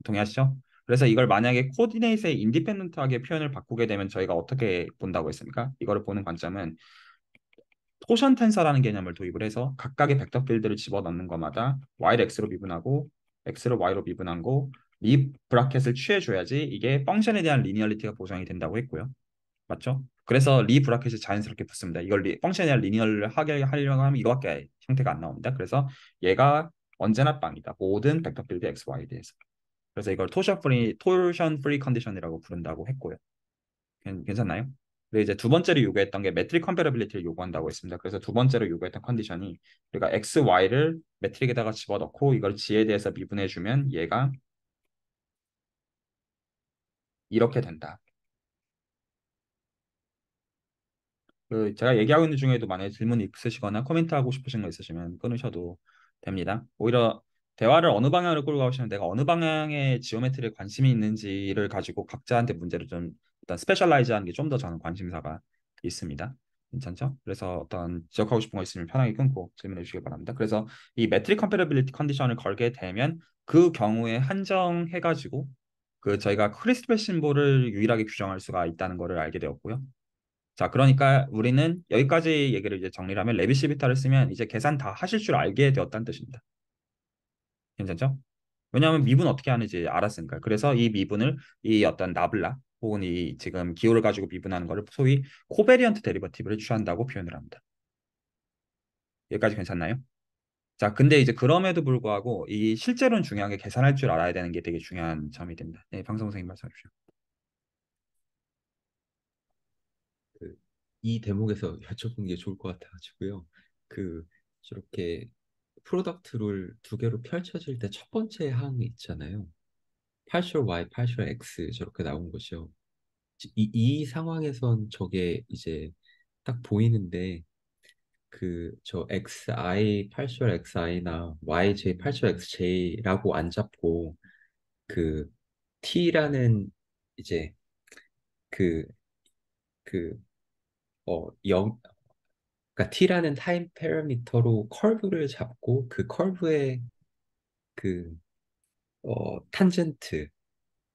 동의하시죠? 그래서 이걸 만약에 코디네이트에 인디펜던트하게 표현을 바꾸게 되면 저희가 어떻게 본다고 했습니까? 이거를 보는 관점은 토션 텐서라는 개념을 도입을 해서 각각의 벡터 필드를 집어넣는 것마다 y를 x로 미분하고 x를 y로 미분한 거 리 브라켓을 취해줘야지 이게 펑션에 대한 리니얼리티가 보장이 된다고 했고요. 맞죠? 그래서 리 브라켓이 자연스럽게 붙습니다. 이걸 펑션에 대한 리니얼을 하려고 하면 이거밖에 형태가 안 나옵니다. 그래서 얘가 언제나 빵이다. 모든 벡터 필드 x, y에 대해서. 그래서 이걸 토션 프리 컨디션이라고 부른다고 했고요. 괜찮나요? 그리고 이제 두 번째로 요구했던 게 매트릭 컴패러빌리티를 요구한다고 했습니다. 그래서 두 번째로 요구했던 컨디션이 우리가 x, y를 매트릭에다가 집어넣고 이걸 g에 대해서 미분해주면 얘가 이렇게 된다. 제가 얘기하고 있는 중에도 만약에 질문 있으시거나 코멘트 하고 싶으신 거 있으시면 끊으셔도 됩니다. 오히려 대화를 어느 방향으로 끌고 가시면 내가 어느 방향의 지오메트리에 관심이 있는지를 가지고 각자한테 문제를 좀 일단 스페셜라이즈 하는 게 좀 더 저는 관심사가 있습니다. 괜찮죠? 그래서 어떤 지적하고 싶은 거 있으면 편하게 끊고 질문해 주시기 바랍니다. 그래서 이 매트릭 컴패러빌리티 컨디션을 걸게 되면 그 경우에 한정해가지고 저희가 크리스플 심볼을 유일하게 규정할 수가 있다는 것을 알게 되었고요. 자, 그러니까 우리는 여기까지 얘기를 이제 정리를 하면 레비시비타를 쓰면 이제 계산 다 하실 줄 알게 되었다는 뜻입니다. 괜찮죠? 왜냐하면 미분 어떻게 하는지 알았으니까. 그래서 이 미분을 이 어떤 나블라 혹은 이 지금 기호를 가지고 미분하는 거를 소위 코베리언트 데리버티브를 취한다고 표현을 합니다. 여기까지 괜찮나요? 자, 근데 이제 그럼에도 불구하고 이 실제로는 중요한 게 계산할 줄 알아야 되는 게 되게 중요한 점이 됩니다. 네, 방송 선생님 말씀해 주십시오. 그, 이 대목에서 여쭤본 게 좋을 것 같아가지고요. 그 저렇게 프로덕트 룰 두 개로 펼쳐질 때 첫 번째 항 있잖아요. partial y, partial x 저렇게 나온 거죠. 이 상황에선 저게 이제 딱 보이는데 저 xi, partial xi나 yj, partial xj라고 안 잡고 그 t라는 이제 그 그 영 그러니까 t라는 타임 패러미터로 커브를 잡고 그 커브의 그 탄젠트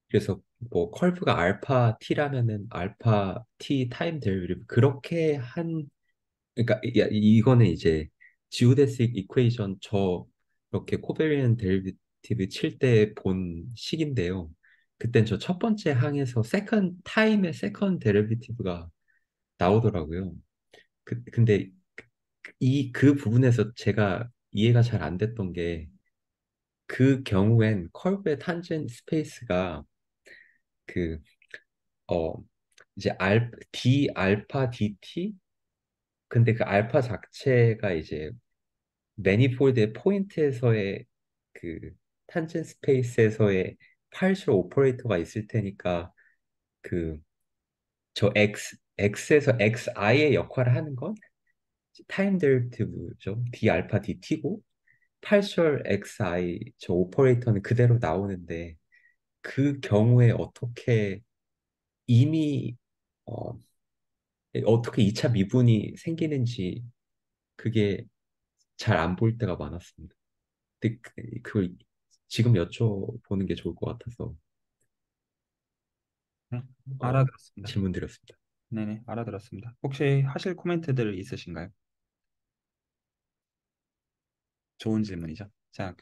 그래서 뭐 커브가 알파 t라면은 알파 t 타임 데리베티브 그렇게 한 그러니까 이거는 이제 지오데식 이퀘이션 저 이렇게 코베리언 데리베티브 칠 때 본 식인데요. 그땐 저 첫 번째 항에서 세컨 타임의 세컨 데리비티브가 나오더라고요. 근데 그 부분에서 제가 이해가 잘 안 됐던 게 그 경우엔 컬브의 탄젠 스페이스가 그 어 이제 d 알파 dt 근데 그 알파 자체가 이제 매니폴드의 포인트에서의 그 탄젠 스페이스에서의 파셜 오퍼레이터가 있을 테니까 그 저 x에서 xi의 역할을 하는 건 타임 데리비티브죠. d 알파 dt고 파셜 xi 저 오퍼레이터는 그대로 나오는데 그 경우에 이미 어, 어떻게 2차 미분이 생기는지 그게 잘 안 보일 때가 많았습니다. 근데 그걸 지금 여쭤보는 게 좋을 것 같아서 네, 어, 알아들었습니다. 질문 드렸습니다. 네네, 알아들었습니다. 혹시 하실 코멘트들 있으신가요? 좋은 질문이죠. 자,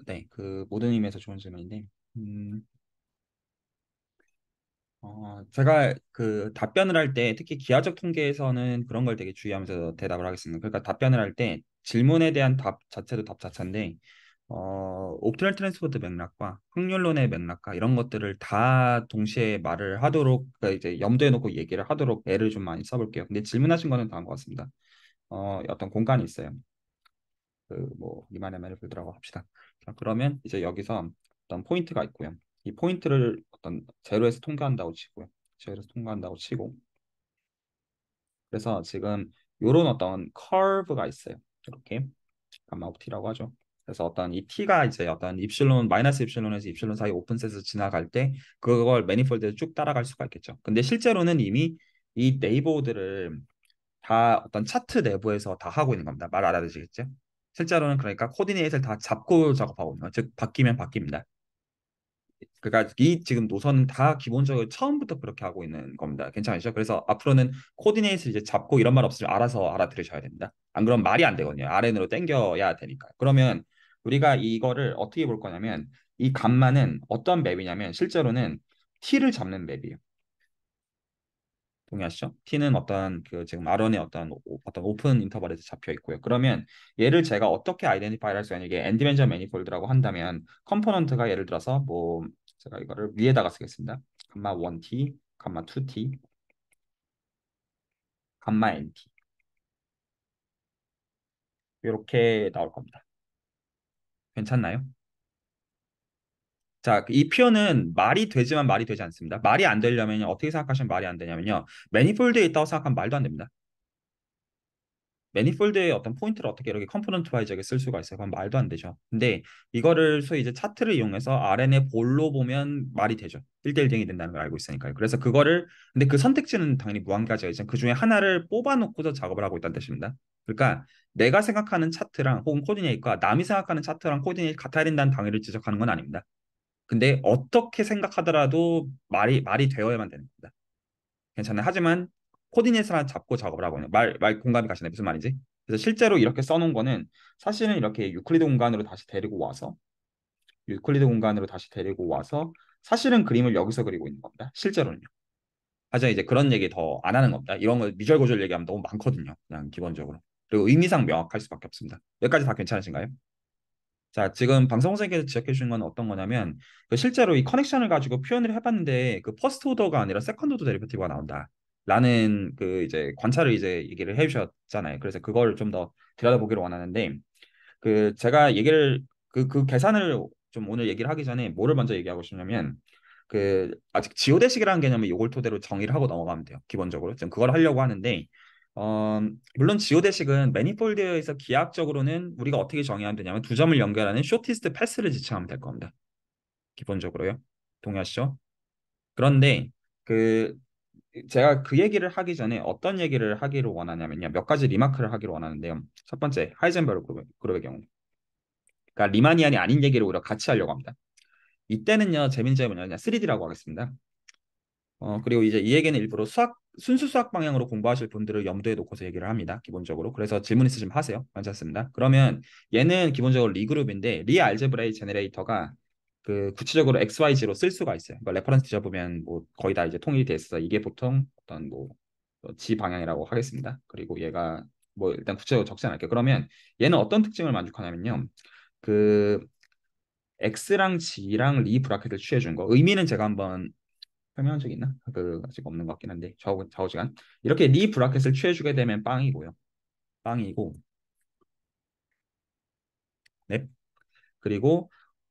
네, 그 모든 의미에서 좋은 질문인데, 음, 제가 그 답변을 할 때, 특히 기하적 통계에서는 그런 걸 되게 주의하면서 대답을 하겠습니다. 그러니까 답변을 할 때 질문에 대한 답 자체도 답 자체인데, 옵티널 트랜스포트 맥락과 확률론의 맥락과 이런 것들을 다 동시에 말을 하도록, 그러니까 이제 염두에 놓고 얘기를 하도록 애를 좀 많이 써볼게요. 근데 질문하신 거는 다음과 같습니다. 어떤 공간이 있어요. 뭐 리만의 매니폴드라고 합시다. 자, 그러면 이제 여기서 어떤 포인트가 있고요. 이 포인트를 어떤 제로에서 통과한다고 치고요. 제로에서 통과한다고 치고 그래서 지금 요런 어떤 커브가 있어요. 이렇게 감마 t라고 하죠. 그래서 어떤 이 t가 이제 어떤 입실론 마이너스 입실론에서 입실론 사이 오픈셋에서 지나갈 때 그걸 매니폴드에 쭉 따라갈 수가 있겠죠. 근데 실제로는 이미 이 네이버들을 다 어떤 차트 내부에서 다 하고 있는 겁니다. 말 알아두시겠죠? 실제로는 그러니까 코디네이트를 다 잡고 작업하고 있는 거예요. 즉 바뀌면 바뀝니다. 그러니까 이 지금 노선은 다 기본적으로 처음부터 그렇게 하고 있는 겁니다. 괜찮으시죠? 그래서 앞으로는 코디네이트를 이제 잡고 이런 말 없으면 알아서 알아들으셔야 됩니다. 안 그러면 말이 안 되거든요. 아래로 당겨야 되니까. 그러면 우리가 이거를 어떻게 볼 거냐면 이 감마는 어떤 맵이냐면 실제로는 t를 잡는 맵이에요. 동의하시죠? t는 어떤 그 지금 R1의 어떤 오픈 인터벌에서 잡혀 있고요. 그러면 얘를 제가 어떻게 아이덴티파이를 할 수 있냐 이게 엔드 디멘전 매니폴드라고 한다면 컴포넌트가 예를 들어서 뭐 제가 이거를 위에다가 쓰겠습니다. 감마 1t, 감마 2t, 감마 nt 이렇게 나올 겁니다. 괜찮나요? 자, 이 표현은 말이 되지만 말이 되지 않습니다. 말이 안 되려면 어떻게 생각하시면 말이 안 되냐면요. 매니폴드에 있다고 생각하면 말도 안 됩니다. 매니폴드의 어떤 포인트를 어떻게 이렇게 컴포넌트 와이즈하게 쓸 수가 있어요. 그건 말도 안 되죠. 근데 이거를 소위 이제 차트를 이용해서 RN의 볼로 보면 말이 되죠. 1대1 대응이 된다는 걸 알고 있으니까요. 그래서 근데 그 선택지는 당연히 무한가지가 있지만 그 중에 하나를 뽑아놓고서 작업을 하고 있다는 뜻입니다. 그러니까 내가 생각하는 차트랑 혹은 코디네이트가 남이 생각하는 차트랑 코디네이트 같아야 된다는 당위를 지적하는 건 아닙니다. 근데 어떻게 생각하더라도 말이 되어야만 되는 겁니다. 괜찮아요. 하지만 코디네이트랑 잡고 작업을 하거든요. 말 공감이 가시나요? 무슨 말인지? 그래서 실제로 이렇게 써놓은 거는 사실은 이렇게 유클리드 공간으로 다시 데리고 와서 사실은 그림을 여기서 그리고 있는 겁니다. 실제로는요. 하지만 이제 그런 얘기 더 안 하는 겁니다. 이런 거 미절고절 얘기하면 너무 많거든요. 그냥 기본적으로. 그리고 의미상 명확할 수밖에 없습니다. 여기까지 다 괜찮으신가요? 자, 지금 방송 선생님께서 지적해 주신 건 어떤 거냐면 그 실제로 이 커넥션을 가지고 표현을 해봤는데 그 퍼스트 오더가 아니라 세컨드 오더 데리버티브가 나온다. 라는 그 이제 관찰을 이제 얘기를 해주셨잖아요. 그래서 그걸 좀 더 들여다보기를 원하는데 그 제가 얘기를 그 계산을 좀 오늘 얘기를 하기 전에 뭐를 먼저 얘기하고 싶냐면 그 아직 지오대식이라는 개념을 요걸 토대로 정의를 하고 넘어가면 돼요. 기본적으로 좀 그걸 하려고 하는데 어, 물론 지오대식은 매니폴드에서 기하학적으로는 우리가 어떻게 정의하면 되냐면 두 점을 연결하는 쇼티스트 패스를 지칭하면 될 겁니다. 기본적으로요. 동의하시죠? 그런데 그 제가 그 얘기를 하기 전에 어떤 얘기를 하기를 원하냐면요. 몇 가지 리마크를 하기를 원하는데요. 첫 번째, 하이젠베르 그룹의 경우. 그러니까 리마니안이 아닌 얘기를 우리가 같이 하려고 합니다. 이때는요, 재밌는 점이 뭐냐면 3D라고 하겠습니다. 그리고 이제 이 얘기는 일부러 순수 수학 방향으로 공부하실 분들을 염두에 놓고서 얘기를 합니다. 기본적으로. 그래서 질문 있으시면 하세요. 괜찮습니다. 그러면 얘는 기본적으로 리그룹인데 리알제브라이 제네레이터가 그 구체적으로 XYZ로 쓸 수가 있어요. 그러니까 레퍼런스 뒤져보면 뭐 거의 다 이제 통일이 돼 있어서 이게 보통 어떤 뭐 G 방향이라고 하겠습니다. 그리고 얘가 뭐 일단 구체적으로 적지 않을게요. 그러면 얘는 어떤 특징을 만족하냐면요. 그 X랑 G랑 리 브라켓을 취해 준 거. 의미는 제가 한번 설명한 적 있나? 그 아직 없는 것 같긴 한데 좌우지간 이렇게 리 브라켓을 취해 주게 되면 빵이고요. 빵이고 네. 그리고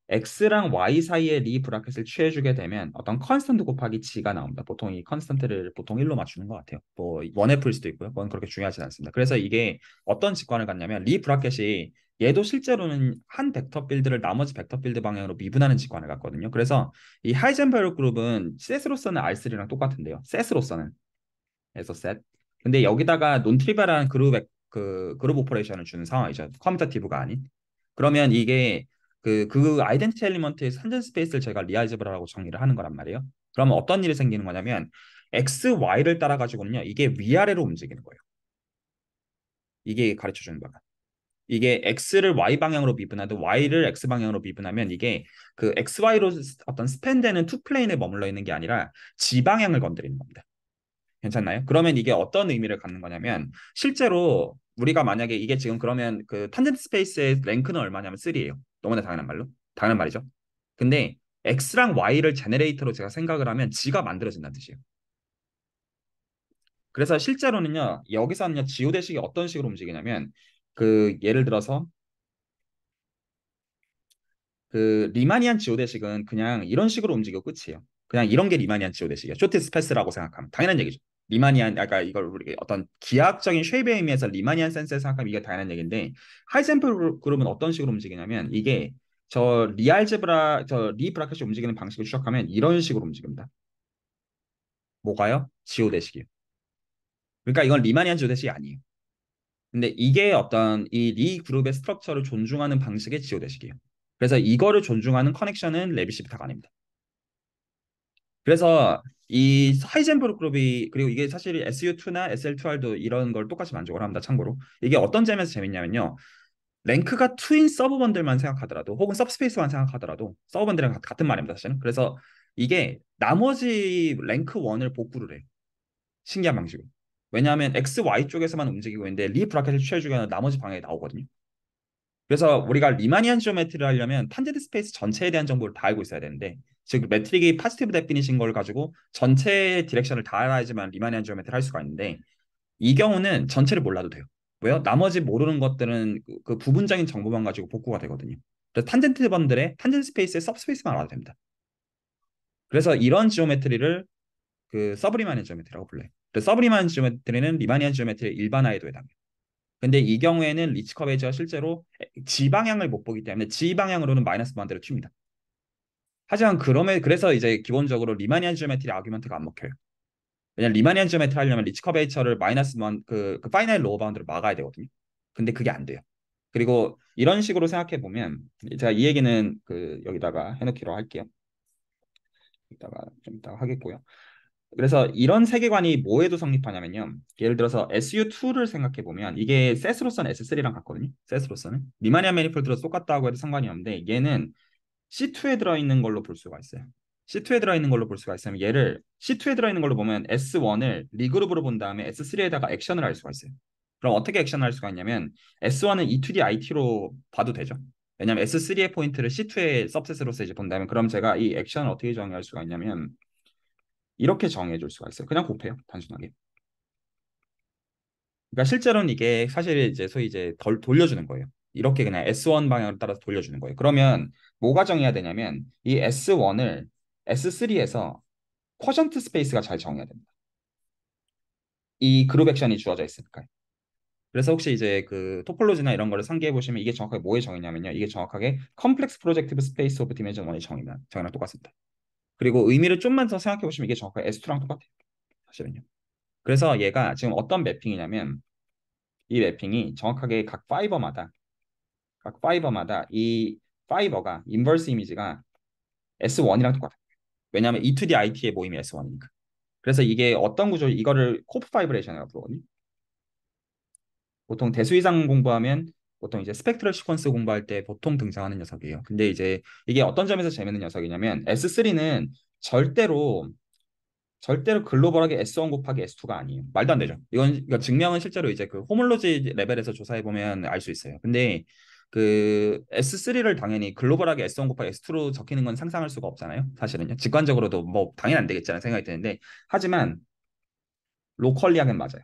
x랑 y 사이의 리 브라켓을 취해주게 되면 어떤 컨스턴트 곱하기 g가 나옵니다. 보통 이 컨스턴트를 보통 1로 맞추는 것 같아요. 뭐 원F일 수도 있고요. 그건 그렇게 중요하진 않습니다. 그래서 이게 어떤 직관을 갖냐면 리 브라켓이 얘도 실제로는 한 벡터 필드를 나머지 벡터 필드 방향으로 미분하는 직관을 갖거든요. 그래서 이 하이젠베르 그룹은 셋으로서는 R3랑 똑같은데요. 셋으로서는 에서 셋. 근데 여기다가 논트리발한 그룹 오퍼레이션을 주는 상황이죠. 커뮤터티브가 아닌. 그러면 이게 그 아이덴티티 엘리먼트의 산전 스페이스를 제가 리알제브라라고 정의를 하는 거란 말이에요. 그러면 어떤 일이 생기는 거냐면 x, y를 따라 가지고는요. 이게 위아래로 움직이는 거예요. 이게 가르쳐 주는 바가. 이게 x를 y 방향으로 미분하든 y를 x 방향으로 미분하면 이게 그 xy로 어떤 스팬되는 투 플레인에 머물러 있는 게 아니라 g 방향을 건드리는 겁니다. 괜찮나요? 그러면 이게 어떤 의미를 갖는 거냐면 실제로 우리가 만약에 이게 지금 그러면 그 탄젠트 스페이스의 랭크는 얼마냐면 3예요. 너무나 당연한 말이죠. 근데 x랑 y를 제네레이터로 제가 생각을 하면 g가 만들어진다는 뜻이에요. 그래서 실제로는요. 여기서는요. 지오대식이 어떤 식으로 움직이냐면 그 예를 들어서 그 리마니안 지오대식은 그냥 이런 식으로 움직여 끝이에요. 그냥 이런 게 리마니안 지오대식이에요. 쇼티스 패스라고 생각하면 당연한 얘기죠. 리마니안 아까 이걸 우리 어떤 기하학적인 쉐입의 의미에서 리마니안 센스에 생각하면 이게 당연한 얘기인데 하이젠플 그룹은 어떤 식으로 움직이냐면 이게 저 리브라켓이 움직이는 방식을 추적하면 이런 식으로 움직입니다. 뭐가요? 지오대식이에요. 그러니까 이건 리마니안 지오대식이 아니에요. 근데 이게 어떤 이 리 그룹의 스트럭처를 존중하는 방식의 지오대식이에요. 그래서 이거를 존중하는 커넥션은 레비시비타가 아닙니다. 그래서 이 하이젠버그 그룹이 그리고 이게 사실 SU2나 SL2R도 이런 걸 똑같이 만족을 합니다. 참고로 이게 어떤 점에서 재밌냐면요. 랭크가 2인 서브번들만 생각하더라도 혹은 서브스페이스만 생각하더라도 서브번들이랑 같은 말입니다. 사실은. 그래서 이게 나머지 랭크 1을 복구를 해요. 신기한 방식으로. 왜냐하면 X, Y 쪽에서만 움직이고 있는데 리 브라켓을 취해주면 나머지 방향에 나오거든요. 그래서 우리가 리마니안 지오메트리를 하려면 탄젠트 스페이스 전체에 대한 정보를 다 알고 있어야 되는데 즉 매트릭이 파지티브 데피니신 걸 가지고 전체 디렉션을 다 알아야지만 리마니안 지오메트리를 할 수가 있는데 이 경우는 전체를 몰라도 돼요. 왜요? 나머지 모르는 것들은 그 부분적인 정보만 가지고 복구가 되거든요. 그래서 탄젠트 번들의 탄젠트 스페이스의 सब스페이스만 알아도 됩니다. 그래서 이런 지오메트리를 그 서브리마니안 지오메트리라고 불러요. 그래서 서브리마니안 지오메트리는 리마니안 지오메트리의 일반화에도 해당해요. 근데 이 경우에는 리치 커베이지가 실제로 G 방향을 못 보기 때문에 G 방향으로는 마이너스 반대로 튑니다. 하지만 그래서 이제 기본적으로 리마니안 지오메트리 아규먼트가 안 먹혀요. 왜냐면 리마니안 지오메트리 하려면 리치 커베이처를 마이너스 그 파이나일 로어 바운드로 막아야 되거든요. 근데 그게 안 돼요. 그리고 이런 식으로 생각해 보면 제가 이 얘기는 그 여기다가 해놓기로 할게요. 이따가 좀 이따가 하겠고요. 그래서 이런 세계관이 뭐에도 성립하냐면요. 예를 들어서 SU2를 생각해 보면 이게 셋으로서는 S3랑 같거든요. 셋으로서는 리마니안 매니폴드로 똑같다고 해도 상관이 없는데 얘는 C2에 들어있는 걸로 볼 수가 있어요. C2에 들어있는 걸로 볼 수가 있으면 얘를 C2에 들어있는 걸로 보면 S1을 리그룹으로 본 다음에 S3에다가 액션을 할 수가 있어요. 그럼 어떻게 액션을 할 수가 있냐면 S1은 E2D IT로 봐도 되죠. 왜냐하면 S3의 포인트를 C2의 서브셋으로서 이제 본다면 그럼 제가 이 액션을 어떻게 정의할 수가 있냐면 이렇게 정해 줄 수가 있어요. 그냥 곱해요. 단순하게. 그러니까 실제로는 이게 사실 이제 소위 이제 덜 돌려주는 거예요. 이렇게 그냥 S1 방향으로 따라서 돌려주는 거예요. 그러면 뭐가 정해야 되냐면 이 S1을 S3에서 쿼션트 스페이스가 잘 정해야 됩니다. 이 그룹 액션이 주어져 있으니까요. 그래서 혹시 이제 그 토폴로지나 이런 거를 상기해 보시면 이게 정확하게 뭐에 정의냐면요. 이게 정확하게 컴플렉스 프로젝티브 스페이스 오브 디멘전 1의 정의랑 똑같습니다. 그리고 의미를 좀만 더 생각해 보시면 이게 정확하게 S2랑 똑같아요. 사실은요. 그래서 얘가 지금 어떤 매핑이냐면 이 매핑이 정확하게 각 파이버마다 이 파이버가 인버스 이미지가 S1이랑 똑같아요. 왜냐하면 E2D IT의 모임이 S1이니까. 그래서 이게 어떤 구조 이거를 코프 파이브레이션이라고 부르거든요. 보통 대수 이상 공부하면 보통 이제 스펙트럴 시퀀스 공부할 때 보통 등장하는 녀석이에요. 근데 이제 이게 어떤 점에서 재밌는 녀석이냐면 S3는 절대로 글로벌하게 S1 곱하기 S2가 아니에요. 말도 안 되죠. 이거 증명은 실제로 이제 그 호몰로지 레벨에서 조사해 보면 알 수 있어요. 근데 그 S3를 당연히 글로벌하게 S1 곱하기 S2로 적히는 건 상상할 수가 없잖아요. 사실은요. 직관적으로도 뭐 당연히 안 되겠지라는 생각이 드는데 하지만 로컬리하게는 맞아요.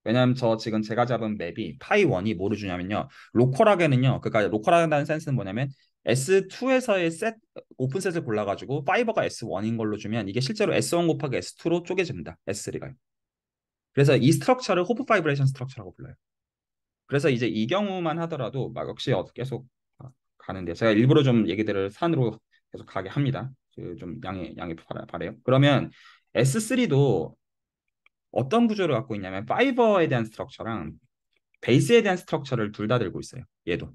왜냐하면 저 지금 제가 잡은 맵이 파이1이 뭐를 주냐면요. 로컬하게는요. 그러니까 로컬하다는 센스는 뭐냐면 S2에서의 오픈셋을 골라가지고 파이버가 S1인 걸로 주면 이게 실제로 S1 곱하기 S2로 쪼개집니다. S3가요. 그래서 이 스트럭처를 호프 파이브레이션 스트럭처라고 불러요. 그래서 이제 이 경우만 하더라도 막 역시 계속 가는데 제가 일부러 좀 얘기들을 산으로 계속 가게 합니다. 좀 양해 바래요. 그러면 S3도 어떤 구조를 갖고 있냐면 파이버에 대한 스트럭처랑 베이스에 대한 스트럭처를 둘 다 들고 있어요. 얘도.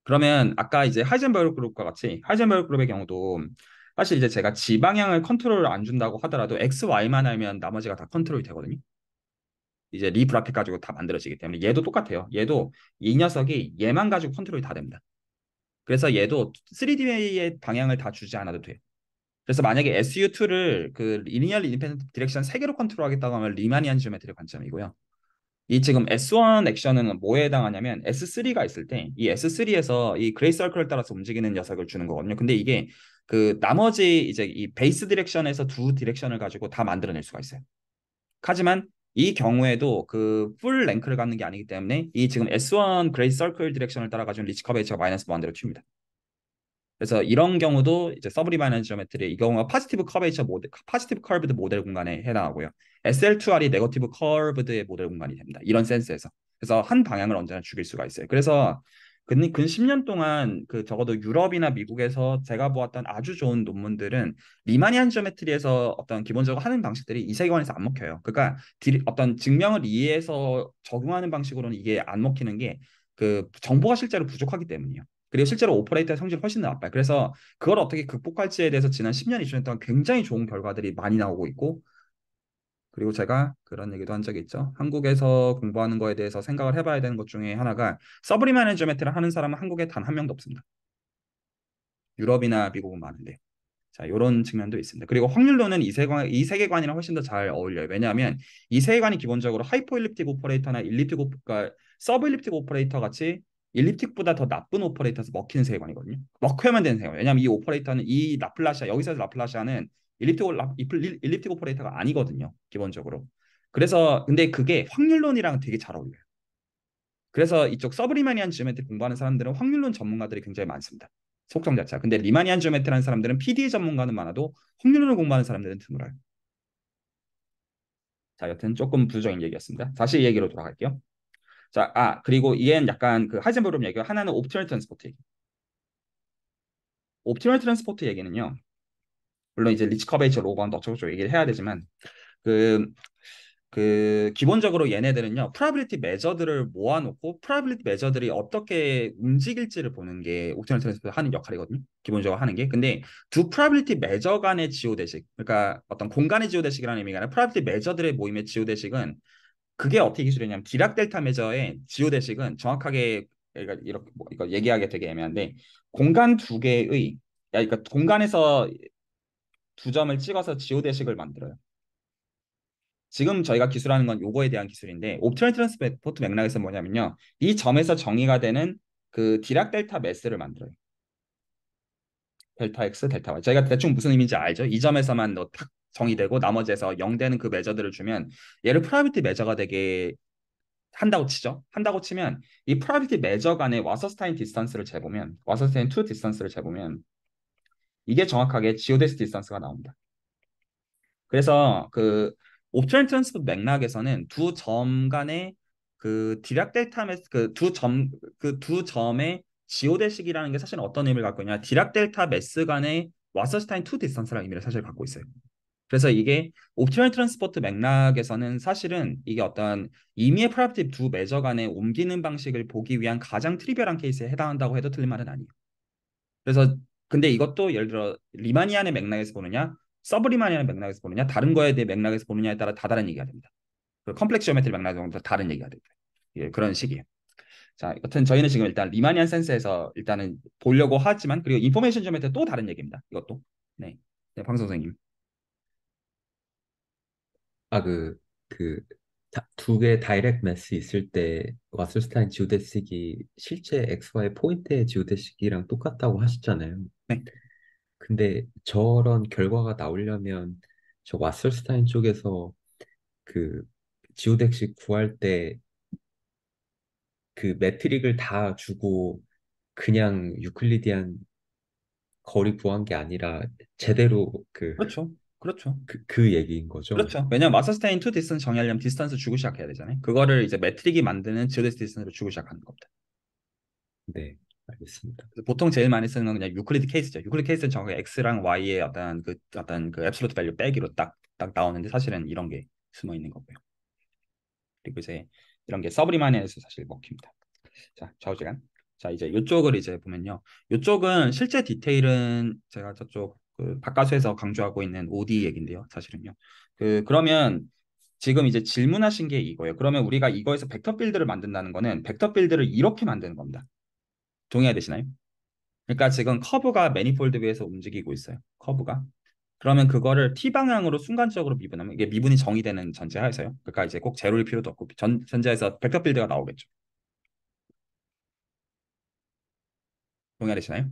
그러면 아까 이제 하이젠버그 그룹과 같이 하이젠버그 그룹의 경우도 사실 이제 제가 지방향을 컨트롤을 안 준다고 하더라도 X, Y만 알면 나머지가 다 컨트롤이 되거든요. 이제 리 브라켓 가지고 다 만들어지기 때문에 얘도 똑같아요. 얘도 이 녀석이 얘만 가지고 컨트롤이 다 됩니다. 그래서 얘도 3D의 방향을 다 주지 않아도 돼요. 그래서 만약에 SU2를 그 리니얼 인디펜던트 디렉션 3개로 컨트롤하겠다고 하면 리마니안 지오메트리 관점이고요. 이 지금 S1 액션은 뭐에 해당하냐면 S3가 있을 때 이 S3에서 이 그레이 서클을 따라서 움직이는 녀석을 주는 거거든요. 근데 이게 그 나머지 이제 이 베이스 디렉션에서 두 디렉션을 가지고 다 만들어낼 수가 있어요. 하지만 이 경우에도 그 풀 랭크를 갖는 게 아니기 때문에 이 지금 S1 그레이 서클 디렉션을 따라 가지고 리치 커베이처가 마이너스 1대로 튑니다. 그래서 이런 경우도 이제 서브리마이넌 지오메트리 이 경우가 파지티브 커베이처 모델, 파지티브 커브드 모델 공간에 해당하고요. SL2R이 네거티브 커브드의 모델 공간이 됩니다. 이런 센스에서. 그래서 한 방향을 언제나 죽일 수가 있어요. 그래서 근 10년 동안 그 적어도 유럽이나 미국에서 제가 보았던 아주 좋은 논문들은 리마니안 지오메트리에서 어떤 기본적으로 하는 방식들이 이 세계관에서 안 먹혀요. 그러니까 어떤 증명을 이해해서 적용하는 방식으로는 이게 안 먹히는 게 그 정보가 실제로 부족하기 때문이에요. 그리고 실제로 오퍼레이터의 성질이 훨씬 나빠요. 그래서 그걸 어떻게 극복할지에 대해서 지난 10년, 20년 동안 굉장히 좋은 결과들이 많이 나오고 있고 그리고 제가 그런 얘기도 한 적이 있죠. 한국에서 공부하는 거에 대해서 생각을 해봐야 되는 것 중에 하나가 서브리 매니저멘트를 하는 사람은 한국에 단 한 명도 없습니다. 유럽이나 미국은 많은데. 자, 이런 측면도 있습니다. 그리고 확률론은 이 세계관이랑 훨씬 더 잘 어울려요. 왜냐하면 이 세계관이 기본적으로 하이퍼일립틱 오퍼레이터나 그러니까 서브 일립틱 오퍼레이터 같이 일립틱보다 더 나쁜 오퍼레이터에서 먹히는 세계관이거든요. 먹혀야만 되는 세계관. 왜냐하면 이 오퍼레이터는 이 라플라시아 여기서 라플라시아는 일립틱 오퍼레이터가 아니거든요. 기본적으로. 그래서 근데 그게 확률론이랑 되게 잘 어울려요. 그래서 이쪽 서브리마니안 지오메트리 공부하는 사람들은 확률론 전문가들이 굉장히 많습니다. 속성 자체가. 근데 리마니안 지오메트리라는 사람들은 PDE 전문가는 많아도 확률론을 공부하는 사람들은 드물어요. 자, 여튼 조금 부정적인 얘기였습니다. 다시 얘기로 돌아갈게요. 자, 그리고 이엔 약간 그 하이젠버그 얘기가 하나는 옵티멀 트랜스포트 얘기. 옵티멀 트랜스포트 얘기는요. 물론 이제 리치 커베이처 로건 어쩌고저쩌고 얘기를 해야 되지만 그 기본적으로 얘네들은요, 프라빌리티 매저들을 모아놓고 프라빌리티 매저들이 어떻게 움직일지를 보는 게 옵티멀 트랜스포트 하는 역할이거든요. 기본적으로 하는 게. 근데 두 프라빌리티 매저 간의 지오대식, 그러니까 어떤 공간의 지오대식이라는 의미가 아니라 프라빌리티 매저들의 모임의 지오대식은 그게 어떻게 기술이냐면 디락 델타 매저의 지오대식은 정확하게 이렇게 이거 얘기하기 되게 애매한데 공간 두 개의 그러니까 공간에서 두 점을 찍어서 지오대식을 만들어요. 지금 저희가 기술하는 건 요거에 대한 기술인데 옵티멀 트랜스포트 맥락에서 뭐냐면요. 이 점에서 정의가 되는 그 디락 델타 매스를 만들어요. 델타 X, 델타 Y. 저희가 대충 무슨 의미인지 알죠? 이 점에서만 탁 정의되고 나머지에서 0 되는 그 매저들을 주면 얘를 프라이빗 매저가 되게 한다고 치죠. 한다고 치면 이 프라이빗 매저 간의 와서스타인 디스턴스를 재보면 와서스타인 투 디스턴스를 재보면 이게 정확하게 지오데스 디스턴스가 나옵니다. 그래서 그 옵티멀 트랜스포트 맥락에서는 두 점 간의 그 디락 델타 매스 그 두 점의 지오대식이라는 게 사실 어떤 의미를 갖고 있냐? 디락 델타 매스 간의 와서스타인 투 디스턴스라는 의미를 사실 갖고 있어요. 그래서 이게 옵티멀 트랜스포트 맥락에서는 사실은 이게 어떤 임의의 프로퍼티 두 매저 간의 옮기는 방식을 보기 위한 가장 트리비얼한 케이스에 해당한다고 해도 틀린 말은 아니에요. 그래서 근데 이것도 예를 들어 리마니안의 맥락에서 보느냐 서브리마니안의 맥락에서 보느냐 다른 거에 대해 맥락에서 보느냐에 따라 다 다른 얘기가 됩니다. 컴플렉스 지오메트리 맥락에서 다른 얘기가 됩니다. 예, 그런 식이에요. 자, 여튼 저희는 지금 일단 리마니안 센스에서 일단은 보려고 하지만 그리고 인포메이션 지오메트리 또 다른 얘기입니다. 이것도. 네, 네, 방 선생님. 아, 두 개 다이렉트 매스 있을 때 와슬스타인 지오데식이 실제 XY 포인트의 지오데식이랑 똑같다고 하셨잖아요. 네, 근데 저런 결과가 나오려면 저 와슬스타인 쪽에서 그 지오덱식 구할 때 그 매트릭을 다 주고 그냥 유클리디안 거리 구한 게 아니라 제대로 그렇죠, 그렇죠. 그 얘기인 거죠. 그렇죠. 왜냐면 마서스테인 투 디스턴스 정의하려면 디스턴스 주고 시작해야 되잖아요. 그거를 이제 매트릭이 만드는 지오데스 디스턴스로 주고 시작하는 겁니다. 네, 알겠습니다. 그래서 보통 제일 많이 쓰는 건 그냥 유클리드 케이스죠. 유클리드 케이스는 정확히 x랑 y의 어떤 그 앱솔루트 밸류 빼기로 딱 나오는데 사실은 이런 게 숨어 있는 거고요. 그리고 이제 이런 게 서브리마니에서 사실 먹힙니다. 자, 좌우지간. 자, 이제 이쪽을 이제 보면요. 이쪽은 실제 디테일은 제가 저쪽 그 바깥에서 강조하고 있는 OD 얘긴데요. 사실은요. 그러면 지금 이제 질문하신 게 이거예요. 그러면 우리가 이거에서 벡터 필드를 만든다는 거는 벡터 필드를 이렇게 만드는 겁니다. 동의되시나요? 그러니까 지금 커브가 매니폴드 위에서 움직이고 있어요. 커브가. 그러면 그거를 t 방향으로 순간적으로 미분하면 이게 미분이 정의되는 전제하에서요. 그러니까 이제 꼭 제로일 필요도 없고 전제에서 벡터 필드가 나오겠죠. 동의되시나요?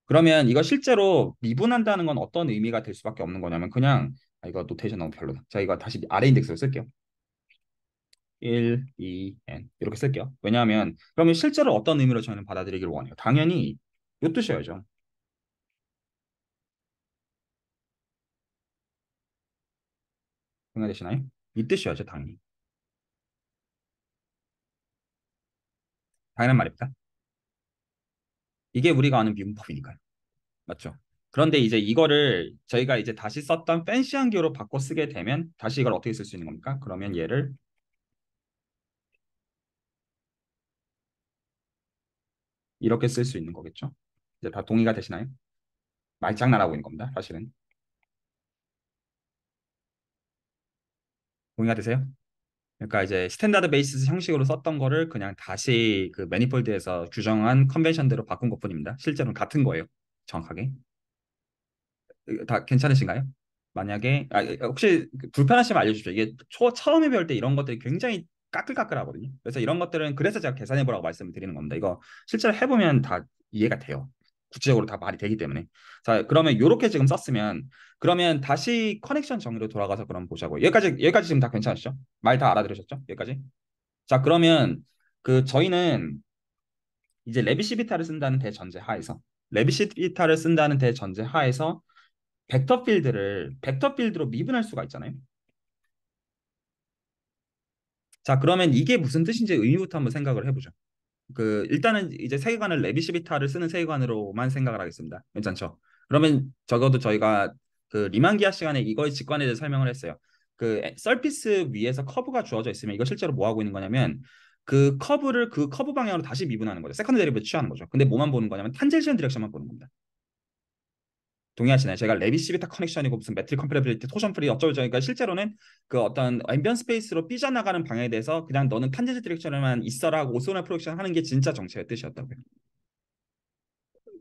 그러면 이거 실제로 미분한다는 건 어떤 의미가 될 수밖에 없는 거냐면 그냥 이거 노테이션 너무 별로다. 자, 이거 다시 아래 인덱스로 쓸게요. 1, 2, n 이렇게 쓸게요. 왜냐하면 그러면 실제로 어떤 의미로 저희는 받아들이기를 원해요. 당연히 이 뜻이어야죠. 동의되시나요? 이 뜻이어야죠, 당연히. 당연한 말입니다. 이게 우리가 아는 미분법이니까요. 맞죠? 그런데 이제 이거를 저희가 이제 다시 썼던 팬시한 기호로 바꿔 쓰게 되면 다시 이걸 어떻게 쓸 수 있는 겁니까? 그러면 얘를 이렇게 쓸 수 있는 거겠죠? 이제 다 동의가 되시나요? 말장난하고 있는 겁니다. 사실은. 동의가 되세요? 그러니까 이제 스탠다드 베이시스 형식으로 썼던 거를 그냥 다시 그 매니폴드에서 규정한 컨벤션대로 바꾼 것뿐입니다. 실제로는 같은 거예요. 정확하게. 다 괜찮으신가요? 만약에 혹시 불편하시면 알려주십시오. 이게 처음에 배울 때 이런 것들이 굉장히 까끌까끌하거든요. 그래서 이런 것들은 그래서 제가 계산해 보라고 말씀을 드리는 겁니다. 이거 실제로 해보면 다 이해가 돼요. 구체적으로 다 말이 되기 때문에. 자, 그러면 이렇게 지금 썼으면 그러면 다시 커넥션 정의로 돌아가서 그럼 보자고요. 여기까지 지금 다 괜찮으시죠? 말 다 알아들으셨죠? 여기까지. 자, 그러면 저희는 이제 레비시비타를 쓴다는 대전제 하에서 레비시비타를 쓴다는 대전제 하에서 벡터 필드를 벡터 필드로 미분할 수가 있잖아요. 자, 그러면 이게 무슨 뜻인지 의미부터 한번 생각을 해보죠. 일단은 이제 세계관을 레비시비타를 쓰는 세계관으로만 생각을 하겠습니다. 괜찮죠? 그러면 적어도 저희가 그 리만 기하 시간에 이거의 직관에 대해서 설명을 했어요. 서피스 위에서 커브가 주어져 있으면 이거 실제로 뭐 하고 있는 거냐면 그 커브를 그 커브 방향으로 다시 미분하는 거죠. 세컨드 데리베이트 취하는 거죠. 근데 뭐만 보는 거냐면 탄젠시얼 디렉션만 보는 겁니다. 동의하시나요? 제가 레비시비타 커넥션이고 무슨 매트릭 컴패러빌리티 토션 프리 어쩌고 저쩌니까 실제로는 그 어떤 앰비언 스페이스로 삐져나가는 방향에 대해서 그냥 너는 탄젠트 디렉션에만 있어라 하고 오소나 프로젝션 하는 게 진짜 정체의 뜻이었다고요.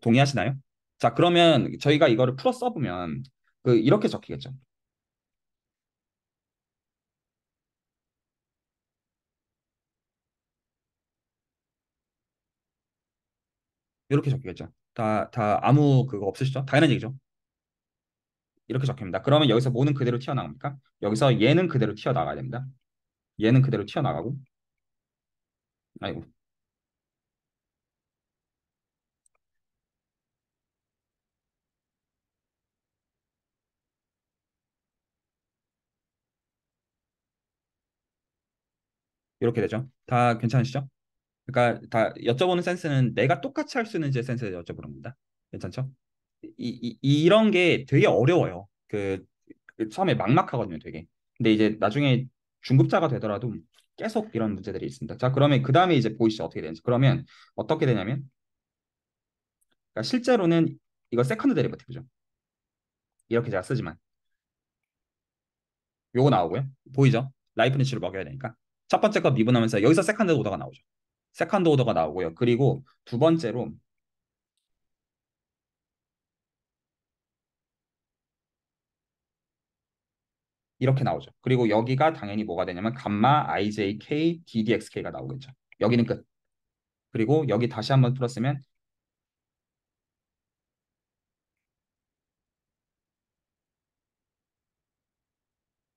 동의하시나요? 자, 그러면 저희가 이거를 풀어 써보면 이렇게 적히겠죠. 이렇게 적히겠죠. 다 아무 그거 없으시죠? 당연한 얘기죠. 이렇게 적힙니다. 그러면 여기서 뭐는 그대로 튀어나갑니까? 여기서 얘는 그대로 튀어나가야 됩니다. 얘는 그대로 튀어나가고 아이고 이렇게 되죠. 다 괜찮으시죠? 그러니까 다 여쭤보는 센스는 내가 똑같이 할 수 있는지 센스에 여쭤보는 겁니다. 괜찮죠? 이런 게 되게 어려워요. 처음에 막막하거든요, 되게. 근데 이제 나중에 중급자가 되더라도 계속 이런 문제들이 있습니다. 자, 그러면 그 다음에 이제 보이시죠? 어떻게 되는지. 그러면 어떻게 되냐면, 그러니까 실제로는 이거 세컨드 데리버티브죠. 이렇게 제가 쓰지만 요거 나오고요. 보이죠? 라이프니츠를 먹여야 되니까. 첫 번째 거 미분하면서 여기서 세컨드 오더가 나오죠. 세컨드 오더가 나오고요. 그리고 두 번째로 이렇게 나오죠. 그리고 여기가 당연히 뭐가 되냐면 감마 IJK DDXK가 나오겠죠. 여기는 끝. 그리고 여기 다시 한번 풀었으면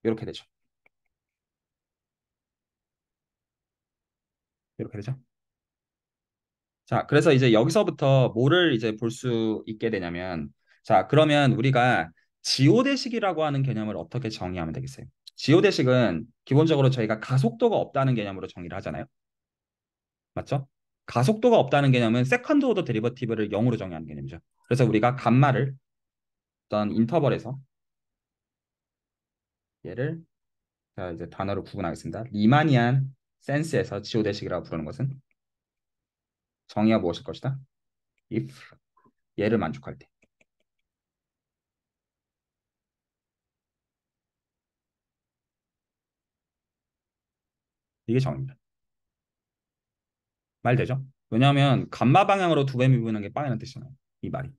이렇게 되죠. 이렇게 되죠. 자, 그래서 이제 여기서부터 뭐를 이제 볼 수 있게 되냐면, 자, 그러면 우리가 지오대식이라고 하는 개념을 어떻게 정의하면 되겠어요? 지오대식은 기본적으로 저희가 가속도가 없다는 개념으로 정의를 하잖아요. 맞죠? 가속도가 없다는 개념은 세컨드 오더 데리버티브를 0으로 정의하는 개념이죠. 그래서 우리가 감마를 어떤 인터벌에서 얘를 자, 이제 단어로 구분하겠습니다. 리마니안 센스에서 지오대식이라고 부르는 것은 정의가 무엇일 것이다? if 얘를 만족할 때. 이게 정의입니다. 말 되죠? 왜냐하면 감마 방향으로 두 배 미분하는 게 빵이라는 뜻이잖아요. 이 말이.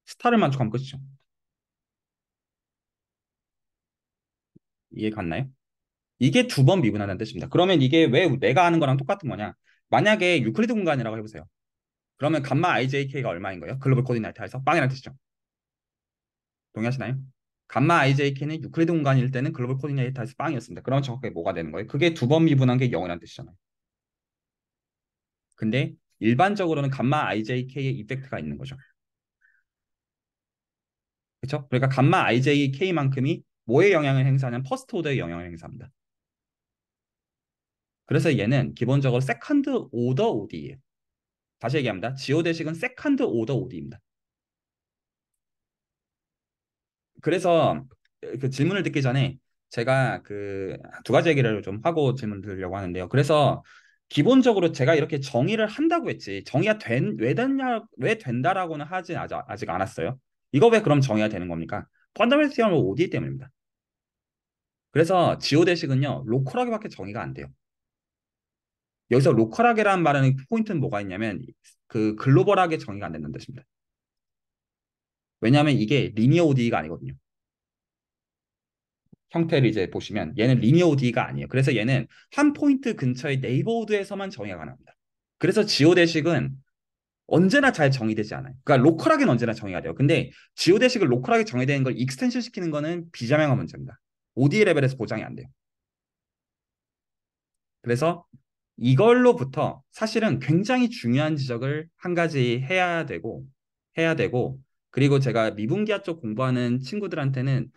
스타를 만족하면 끝이죠. 이해 갔나요? 이게 두 번 미분하는 뜻입니다. 그러면 이게 왜 내가 아는 거랑 똑같은 거냐? 만약에 유클리드 공간이라고 해보세요. 그러면 감마 IJK가 얼마인 거예요? 글로벌 코디네이터에서 빵이라는 뜻이죠. 동의하시나요? 감마 IJK는 유클리드 공간일 때는 글로벌 코디네이터에서 빵이었습니다. 그러면 정확하게 뭐가 되는 거예요? 그게 두 번 미분한 게 0이라는 뜻이잖아요. 근데 일반적으로는 감마 IJK의 이펙트가 있는 거죠. 그렇죠? 그러니까 감마 IJK만큼이 뭐에 영향을 행사하냐면 퍼스트 오더에 영향을 행사합니다. 그래서 얘는 기본적으로 세컨드 오더 OD예요. 다시 얘기합니다. 지오대식은 세컨드 오더 OD입니다. 그래서 그 질문을 듣기 전에 제가 그 두 가지 얘기를 좀 하고 질문 드리려고 하는데요. 그래서 기본적으로 제가 이렇게 정의를 한다고 했지 정의가 왜 된다라고는 하진 아직 않았어요. 이거 왜 그럼 정의가 되는 겁니까? 펀더멘털 티어럼 OD 때문입니다. 그래서 지오대식은요 로컬하게밖에 정의가 안 돼요. 여기서 로컬하게라는 말은 포인트는 뭐가 있냐면 그 글로벌하게 정의가 안 된다는 뜻입니다. 왜냐하면 이게 리니어 ODE가 아니거든요. 형태를 이제 보시면 얘는 리니어 ODE가 아니에요. 그래서 얘는 한 포인트 근처의 네이버우드에서만 정의가 가능합니다. 그래서 지오대식은 언제나 잘 정의되지 않아요. 그러니까 로컬하게는 언제나 정의가 돼요. 근데 지오대식을 로컬하게 정의되는 걸 익스텐션 시키는 거는 비자명한 문제입니다. ODE 레벨에서 보장이 안 돼요. 그래서 이걸로부터 사실은 굉장히 중요한 지적을 한 가지 해야 되고 그리고 제가 미분기하 쪽 공부하는 친구들한테는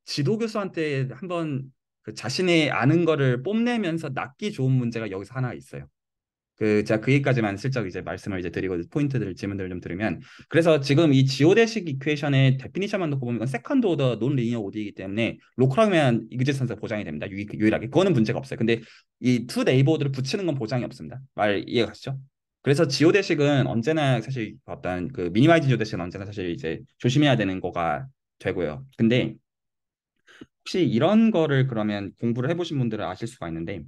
지도 교수한테 한번 그 자신의 아는 거를 뽐내면서 낚기 좋은 문제가 여기서 하나 있어요. 제가 그 얘기까지만 슬쩍 이제 말씀을 이제 드리고 포인트들 질문들을 좀 드리면 그래서 지금 이 지오대식 이퀘이션의 데피니션만 놓고 보면 이건 세컨드 오더 논 리니어 오디이기 때문에 로컬하면 이그지선스가 보장이 됩니다. 유일하게 그거는 문제가 없어요. 근데 이 투 네이버들을 붙이는 건 보장이 없습니다. 말 이해가 가시죠? 그래서 지오대식은 언제나 사실 어떤 그 미니마이즈 지오대식은 언제나 사실 이제 조심해야 되는 거가 되고요. 근데 혹시 이런 거를 그러면 공부를 해보신 분들은 아실 수가 있는데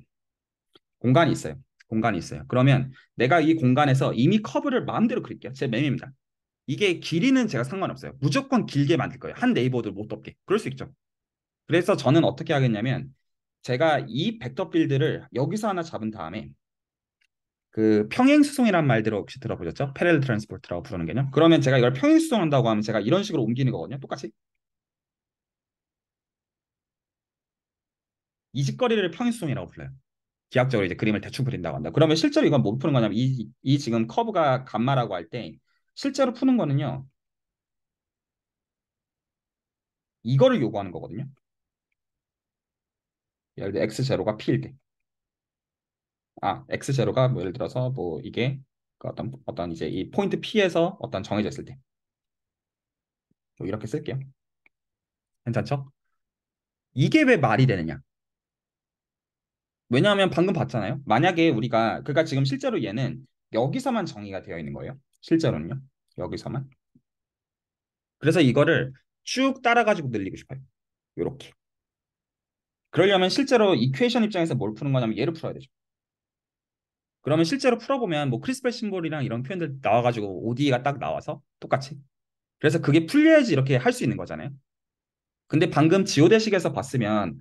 공간이 있어요. 공간이 있어요. 그러면 내가 이 공간에서 이미 커브를 마음대로 그릴게요. 제 맴입니다. 이게 길이는 제가 상관없어요. 무조건 길게 만들 거예요. 한 네이버도 못 덮게. 그럴 수 있죠. 그래서 저는 어떻게 하겠냐면 제가 이 벡터 필드를 여기서 하나 잡은 다음에 그 평행수송이란 말들을 혹시 들어보셨죠? 패러렐 트랜스포트라고 부르는 개념. 그러면 제가 이걸 평행수송한다고 하면 제가 이런 식으로 옮기는 거거든요. 똑같이. 이 직거리를 평행수송이라고 불러요. 기하학적으로 이제 그림을 대충 그린다고 한다. 그러면 실제로 이건 못 푸는 거냐면 이 지금 커브가 감마라고 할 때 실제로 푸는 거는요. 이거를 요구하는 거거든요. 예를 들어 x0가 p일 때. x0가 뭐 예를 들어서 뭐 이게 그 어떤 이제 이 포인트 p에서 어떤 정해져 있을 때. 뭐 이렇게 쓸게요. 괜찮죠? 이게 왜 말이 되느냐? 왜냐하면 방금 봤잖아요. 만약에 우리가 그러니까 지금 실제로 얘는 여기서만 정의가 되어 있는 거예요. 실제로는요. 여기서만. 그래서 이거를 쭉 따라가지고 늘리고 싶어요. 요렇게. 그러려면 실제로 이퀘이션 입장에서 뭘 푸는 거냐면 얘를 풀어야 되죠. 그러면 실제로 풀어보면 뭐 크리스펠 심볼이랑 이런 표현들 나와가지고 ODE가 딱 나와서 똑같이. 그래서 그게 풀려야지 이렇게 할 수 있는 거잖아요. 근데 방금 지오데식에서 봤으면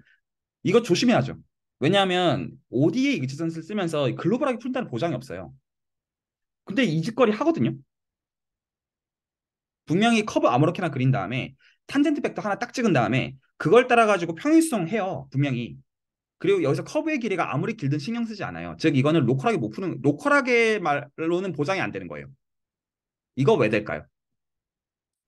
이거 조심해야죠. 왜냐하면 ODE 익스텐션을 쓰면서 글로벌하게 푼다는 보장이 없어요. 근데 이 짓거리 하거든요. 분명히 커브 아무렇게나 그린 다음에 탄젠트 벡터 하나 딱 찍은 다음에 그걸 따라가지고 평행수성 해요. 분명히. 그리고 여기서 커브의 길이가 아무리 길든 신경 쓰지 않아요. 즉 이거는 로컬하게 못 푸는 로컬하게 말로는 보장이 안 되는 거예요. 이거 왜 될까요?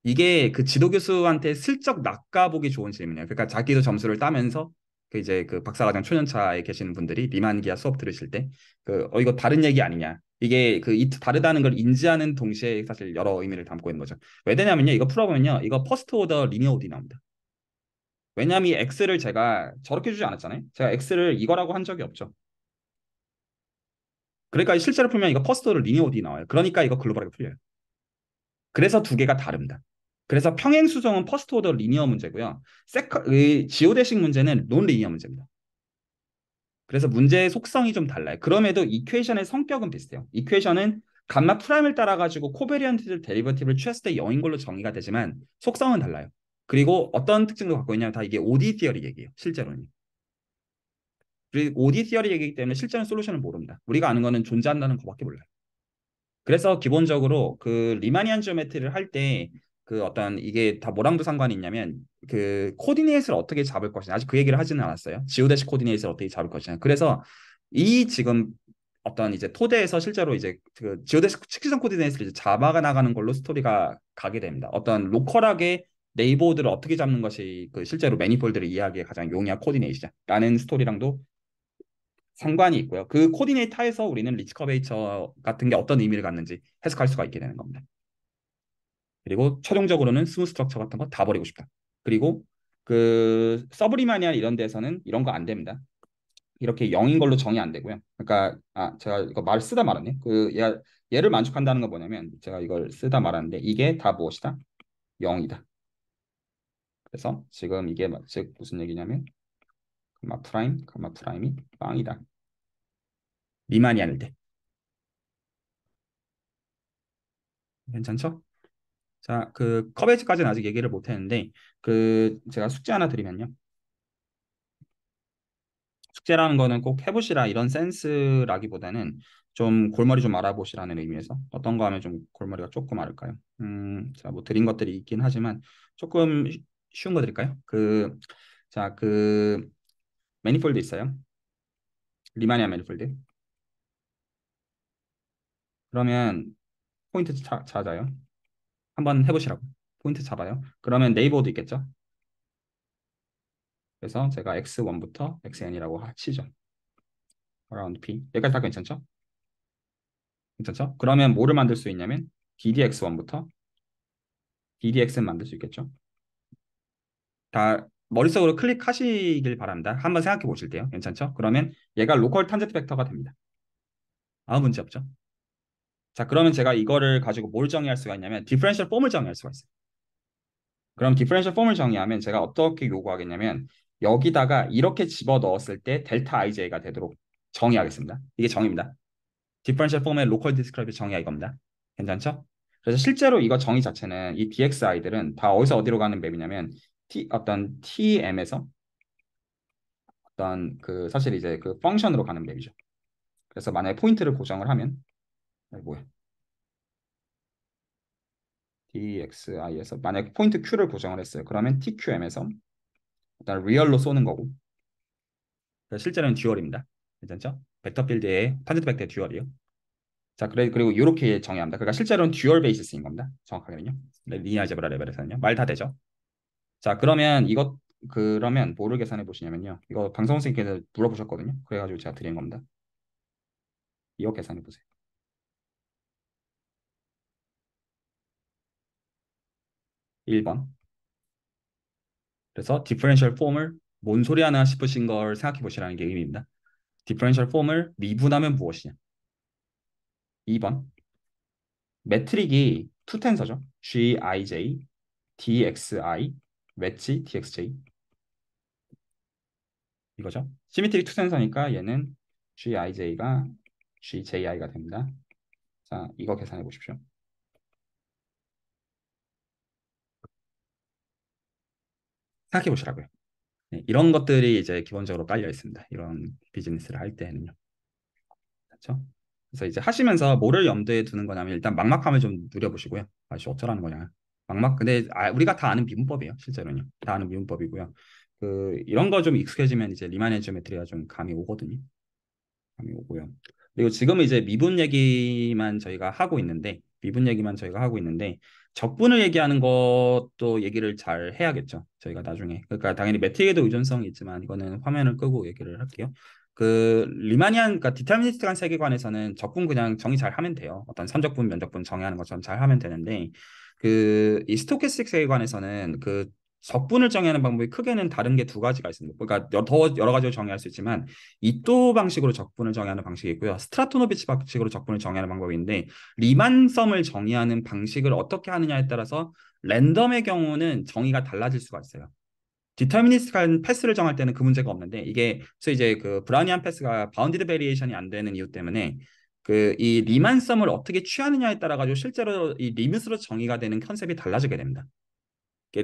이게 그 지도 교수한테 슬쩍 낚아보기 좋은 질문이에요. 그러니까 자기도 점수를 따면서 그 이제 그 박사과정 초년차에 계시는 분들이 리만기아 수업 들으실 때 그 이거 다른 얘기 아니냐. 이게 그 다르다는 걸 인지하는 동시에 사실 여러 의미를 담고 있는 거죠. 왜 되냐면요. 이거 풀어보면요. 이거 퍼스트 오더 리니어 오디 나옵니다. 왜냐하면 이 x를 제가 저렇게 주지 않았잖아요. 제가 x를 이거라고 한 적이 없죠. 그러니까 실제로 풀면 이거 퍼스트 오더 리니어 오디 나와요. 그러니까 이거 글로벌하게 풀려요. 그래서 두 개가 다릅니다. 그래서 평행 수정은 퍼스트 오더 리니어 문제고요. 지오데식 문제는 논 리니어 문제입니다. 그래서 문제의 속성이 좀 달라요. 그럼에도 이퀘이션의 성격은 비슷해요. 이퀘이션은 감마 프라임을 따라 가지고 코베리언트 데리버티브를 취했을 때 0인 걸로 정의가 되지만 속성은 달라요. 그리고 어떤 특징도 갖고 있냐면 다 이게 OD 티어리 얘기예요. 실제로는. 그리고 OD 티어리 얘기이기 때문에 실제는 솔루션을 모릅니다. 우리가 아는 거는 존재한다는 것밖에 몰라요. 그래서 기본적으로 그 리마니안 지오메트리를 할 때 그 어떤 이게 다 뭐랑도 상관이 있냐면 그 코디네이트를 어떻게 잡을 것이냐 아직 그 얘기를 하지는 않았어요. 지오데시 코디네이트를 어떻게 잡을 것이냐. 그래서 이 지금 어떤 이제 토대에서 실제로 이제 그 지오데시 식시성 코디네이트를 이제 잡아 나가는 걸로 스토리가 가게 됩니다. 어떤 로컬하게 네이버들을 어떻게 잡는 것이 그 실제로 매니폴드를 이해하기에 가장 용이한 코디네이션이라는 스토리랑도 상관이 있고요. 그 코디네이터에서 우리는 리치 커베이처 같은 게 어떤 의미를 갖는지 해석할 수가 있게 되는 겁니다. 그리고 최종적으로는 스무스 스트럭처 같은 거 다 버리고 싶다. 그리고 그 서브리마니안 이런 데서는 이런 거 안 됩니다. 이렇게 0인 걸로 정의 안 되고요. 그러니까 제가 이거 말 쓰다 말았네. 얘를 만족한다는 건 뭐냐면 제가 이걸 쓰다 말았는데 이게 다 무엇이다? 0이다. 그래서 지금 이게 즉 무슨 얘기냐면 가마 프라임이 빵이다. 리마니안일 때. 괜찮죠? 자, 그 커베이지까지는 아직 얘기를 못 했는데 그 제가 숙제 하나 드리면요. 숙제라는 거는 꼭 해보시라 이런 센스라기보다는 좀 골머리 좀 알아보시라는 의미에서 어떤 거 하면 좀 골머리가 조금 앓을까요? 자, 뭐 드린 것들이 있긴 하지만 조금 쉬운 거 드릴까요? 자, 그 매니폴드 있어요. 리마니아 매니폴드. 그러면 포인트 찾아요. 한번 해보시라고. 포인트 잡아요. 그러면 네이버도 있겠죠? 그래서 제가 x1부터 xn이라고 치죠. around p. 여기까지 다 괜찮죠? 괜찮죠? 그러면 뭐를 만들 수 있냐면 ddx1부터 ddxn 만들 수 있겠죠? 다 머릿속으로 클릭하시길 바랍니다. 한번 생각해 보실 때요. 괜찮죠? 그러면 얘가 로컬 탄젠트 벡터가 됩니다. 아무 문제 없죠? 자, 그러면 제가 이거를 가지고 뭘 정의할 수가 있냐면 디퍼런셜 폼을 정의할 수가 있어요. 그럼 디퍼런셜 폼을 정의하면 제가 어떻게 요구하겠냐면 여기다가 이렇게 집어 넣었을 때 델타 ij가 되도록 정의하겠습니다. 이게 정의입니다. 디퍼런셜 폼의 로컬 디스크라이브 정의가 이겁니다. 괜찮죠? 그래서 실제로 이거 정의 자체는 이 dxi들은 다 어디서 어디로 가는 맵이냐면 어떤 tm에서 어떤 그 사실 이제 그 펑션으로 가는 맵이죠. 그래서 만약에 포인트를 고정을 하면 뭐야? dxi에서 만약에 포인트 q를 고정을 했어요. 그러면 tqm에서 일단 리얼로 쏘는 거고 실제로는 듀얼입니다. 괜찮죠? 벡터 필드의 탄젠트 벡터의 듀얼이요. 자, 그리고 이렇게 정의합니다. 그러니까 실제로는 듀얼 베이시스인 겁니다. 정확하게는요. 리니어 알제브라 레벨에서는요. 말 다 되죠? 자, 그러면 뭐를 계산해 보시냐면요. 이거 방송 선생님께서 물어보셨거든요. 그래가지고 제가 드린 겁니다. 이거 계산해 보세요. 1번. 그래서 디퍼런셜 폼을 뭔 소리 하나 싶으신 걸 생각해 보시라는 게 의미입니다. 디퍼런셜 폼을 미분하면 무엇이냐? 2번. 매트릭이 투텐서죠. Gij, Dxi, 웨지, Dxj. 이거죠. 시메트릭 투텐서니까 얘는 Gij가 GJI가 됩니다. 자, 이거 계산해 보십시오. 생각해 보시라고요. 네, 이런 것들이 이제 기본적으로 깔려 있습니다. 이런 비즈니스를 할 때는요. 그렇죠? 그래서 이제 하시면서 뭐를 염두에 두는 거냐면 일단 막막함을 좀 누려보시고요. 아씨 어쩌라는 거냐. 근데 우리가 다 아는 미분법이에요. 실제로는요. 다 아는 미분법이고요. 이런 거 좀 익숙해지면 이제 리만 앤 지오메트리가 좀 감이 오거든요. 감이 오고요. 그리고 지금은 이제 미분 얘기만 저희가 하고 있는데 적분을 얘기하는 것도 얘기를 잘 해야겠죠. 저희가 나중에. 그러니까 당연히 매트릭에도 의존성이 있지만 이거는 화면을 끄고 얘기를 할게요. 그러니까 디터미니스틱한 세계관에서는 적분 그냥 정의 잘 하면 돼요. 어떤 선적분, 면적분 정의하는 것처럼 잘 하면 되는데 이 스토캐스틱 세계관에서는 적분을 정의하는 방법이 크게는 다른 게 두 가지가 있습니다. 그러니까 더 여러 가지로 정의할 수 있지만 이또 방식으로 적분을 정의하는 방식이 있고요. 스트라토노비치 방식으로 적분을 정의하는 방법인데 리만섬을 정의하는 방식을 어떻게 하느냐에 따라서 랜덤의 경우는 정의가 달라질 수가 있어요. 디터미니스틱한 패스를 정할 때는 그 문제가 없는데 이게 그래서 이제 브라우니안 패스가 바운디드 베리에이션이 안 되는 이유 때문에 이 리만섬을 어떻게 취하느냐에 따라 가지고 실제로 이 리밋으로 정의가 되는 컨셉이 달라지게 됩니다.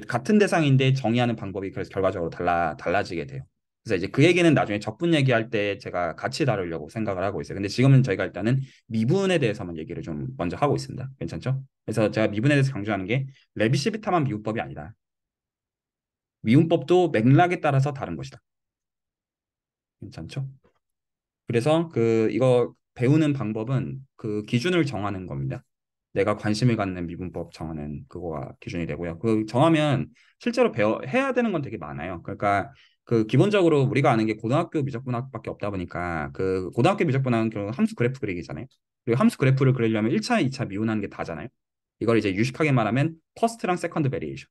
같은 대상인데 정의하는 방법이 그래서 결과적으로 달라지게 돼요. 그래서 이제 그 얘기는 나중에 적분 얘기할 때 제가 같이 다루려고 생각을 하고 있어요. 근데 지금은 저희가 일단은 미분에 대해서만 얘기를 좀 먼저 하고 있습니다. 괜찮죠? 그래서 제가 미분에 대해서 강조하는 게 레비시비타만 미분법이 아니다. 미분법도 맥락에 따라서 다른 것이다. 괜찮죠? 그래서 이거 배우는 방법은 기준을 정하는 겁니다. 내가 관심을 갖는 미분법 정하는 그거가 기준이 되고요. 정하면 실제로 해야 되는 건 되게 많아요. 그러니까 기본적으로 우리가 아는 게 고등학교 미적분학밖에 없다 보니까 고등학교 미적분학은 결국 함수 그래프 그리기잖아요. 그리고 함수 그래프를 그리려면 1차, 2차 미분하는 게 다잖아요. 이걸 이제 유식하게 말하면 퍼스트랑 세컨드 베리에이션.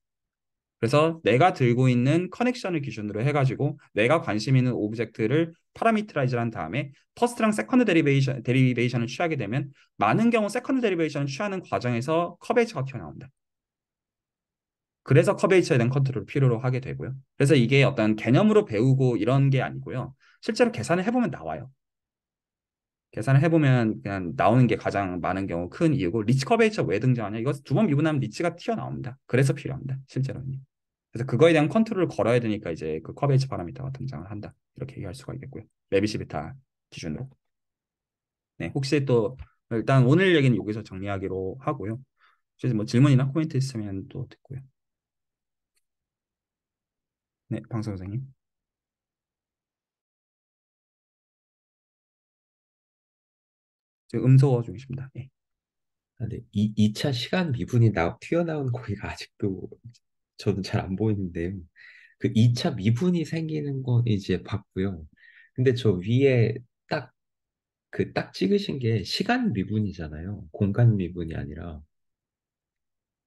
그래서 내가 들고 있는 커넥션을 기준으로 해가지고 내가 관심 있는 오브젝트를 파라미터라이즈한 다음에 퍼스트랑 세컨드 데리베이션을 취하게 되면 많은 경우 세컨드 데리베이션을 취하는 과정에서 커베이처가 튀어나온다. 그래서 커베이처에 대한 컨트롤을 필요로 하게 되고요. 그래서 이게 어떤 개념으로 배우고 이런 게 아니고요. 실제로 계산을 해보면 나와요. 계산을 해보면 그냥 나오는 게 가장 많은 경우 큰 이유고 리치 커베이처 왜 등장하냐? 이거 두 번 미분하면 리치가 튀어나옵니다. 그래서 필요합니다. 실제로는. 그래서 그거에 대한 컨트롤을 걸어야 되니까 이제 커베이처 파라미터가 등장을 한다. 이렇게 얘기할 수가 있겠고요. 레비시비타 기준으로. 네, 혹시 또 일단 오늘 얘기는 여기서 정리하기로 하고요. 혹시 뭐 질문이나 코멘트 있으면 또 듣고요. 네, 방송 선생님. 지금 음소거 중이십니다. 예. 근데 2차 시간 미분이 튀어나온 거기가 아직도 저는 잘 안 보이는데요. 그 2차 미분이 생기는 건 이제 봤고요. 근데 저 위에 딱 딱 찍으신 게 시간 미분이잖아요. 공간 미분이 아니라.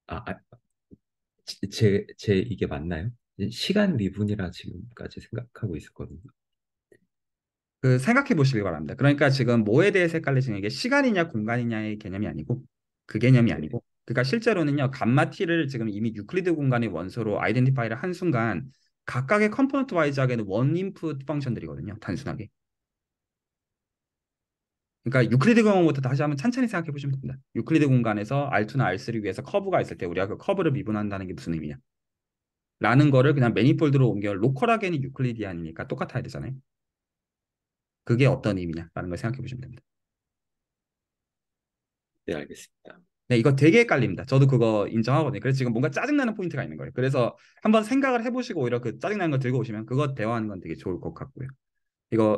아, 아, 제 이게 맞나요? 시간 미분이라 지금까지 생각하고 있었거든요. 생각해 보시기 바랍니다. 그러니까 지금 뭐에 대해서 헷갈리시는 게 시간이냐 공간이냐의 개념이 아니고 그 개념이 네네. 아니고 그러니까 실제로는요 감마 t를 지금 이미 유클리드 공간의 원소로 아이덴티파이를 한 순간 각각의 컴포넌트 와이즈하게는 원 인풋 펑션들이거든요. 단순하게. 그러니까 유클리드 공간부터 다시 한번 천천히 생각해 보시면 됩니다. 유클리드 공간에서 R2나 R3 위에서 커브가 있을 때 우리가 그 커브를 미분한다는 게 무슨 의미냐? 라는 거를 그냥 매니폴드로 옮겨 로컬하게는 유클리디안이니까 똑같아야 되잖아요. 그게 어떤 의미냐라는 걸 생각해 보시면 됩니다. 네, 알겠습니다. 네, 이거 되게 헷갈립니다. 저도 그거 인정하거든요. 그래서 지금 뭔가 짜증나는 포인트가 있는 거예요. 그래서 한번 생각을 해보시고 오히려 짜증나는 거 들고 오시면 그거 대화하는 건 되게 좋을 것 같고요.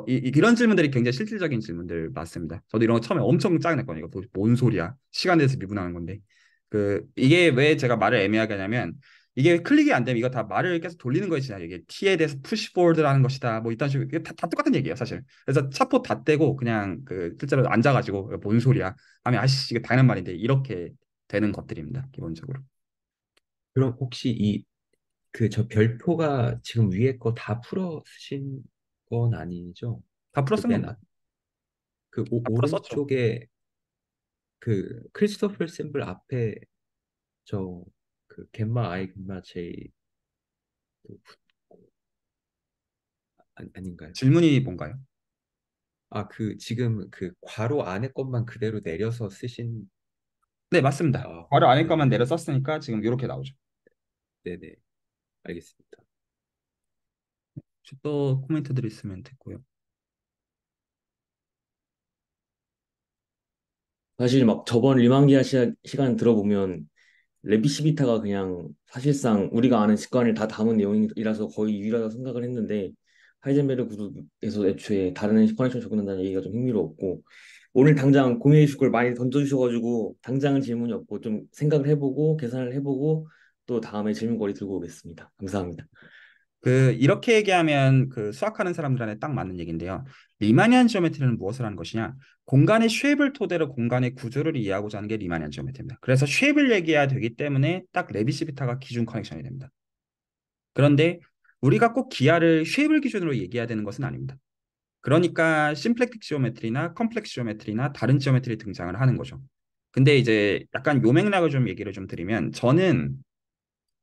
이런 질문들이 굉장히 실질적인 질문들 맞습니다. 저도 이런 거 처음에 엄청 짜증냈거든요. 이거 뭔 소리야? 시간에 대해서 미분하는 건데. 이게 왜 제가 말을 애매하게 하냐면 이게 클릭이 안 되면 이거 다 말을 계속 돌리는 거지. 이게 T에 대해서 푸시 포워드라는 것이다. 뭐 이딴 식으로 이게 다 똑같은 얘기예요, 사실. 그래서 차포 다 떼고 그냥 실제로 앉아가지고 뭔 소리야? 하면 아씨 이게 당연한 말인데 이렇게 되는 것들입니다, 기본적으로. 그럼 혹시 저 별표가 지금 위에 거 다 풀어 쓰신 건 아니죠? 다 풀어 그 쓴 맨, 겁니다. 다 풀어 썼죠. 오른쪽에 크리스토퍼 샘플 앞에 저 겜마 I, 겜마 J 아닌가요? 질문이 뭔가요? 그 지금 그 괄호 안에 것만 그대로 내려서 쓰신. 네, 맞습니다. 아, 바로 안에 네. 것만 내려 썼으니까 지금 이렇게 나오죠. 네네. 알겠습니다. 혹시 또 코멘트들 있으면 됐고요. 사실 막 저번 리만기아 시간 들어보면 레비시비타가 그냥 사실상 우리가 아는 직관을 다 담은 내용이라서 거의 유일하다고 생각을 했는데 하이젠베르 그룹에서 애초에 다른 커넥션 접근한다는 얘기가 좀 흥미로웠고 오늘 당장 공유해 주실 걸 많이 던져주셔가지고 당장은 질문이 없고 좀 생각을 해보고 계산을 해보고 또 다음에 질문거리 들고 오겠습니다. 감사합니다. 이렇게 얘기하면 수학하는 사람들한테 딱 맞는 얘기인데요. 리마니안 지오메트리는 무엇을 하는 것이냐? 공간의 쉐입을 토대로 공간의 구조를 이해하고자 하는 게 리마니안 지오메트리입니다. 그래서 쉐입을 얘기해야 되기 때문에 딱 레비시비타가 기준 커넥션이 됩니다. 그런데 우리가 꼭 기하를 쉐입을 기준으로 얘기해야 되는 것은 아닙니다. 그러니까 심플렉틱 지오메트리나 컴플렉스 지오메트리나 다른 지오메트리 등장을 하는 거죠. 근데 이제 약간 요 맥락을 좀 얘기를 좀 드리면 저는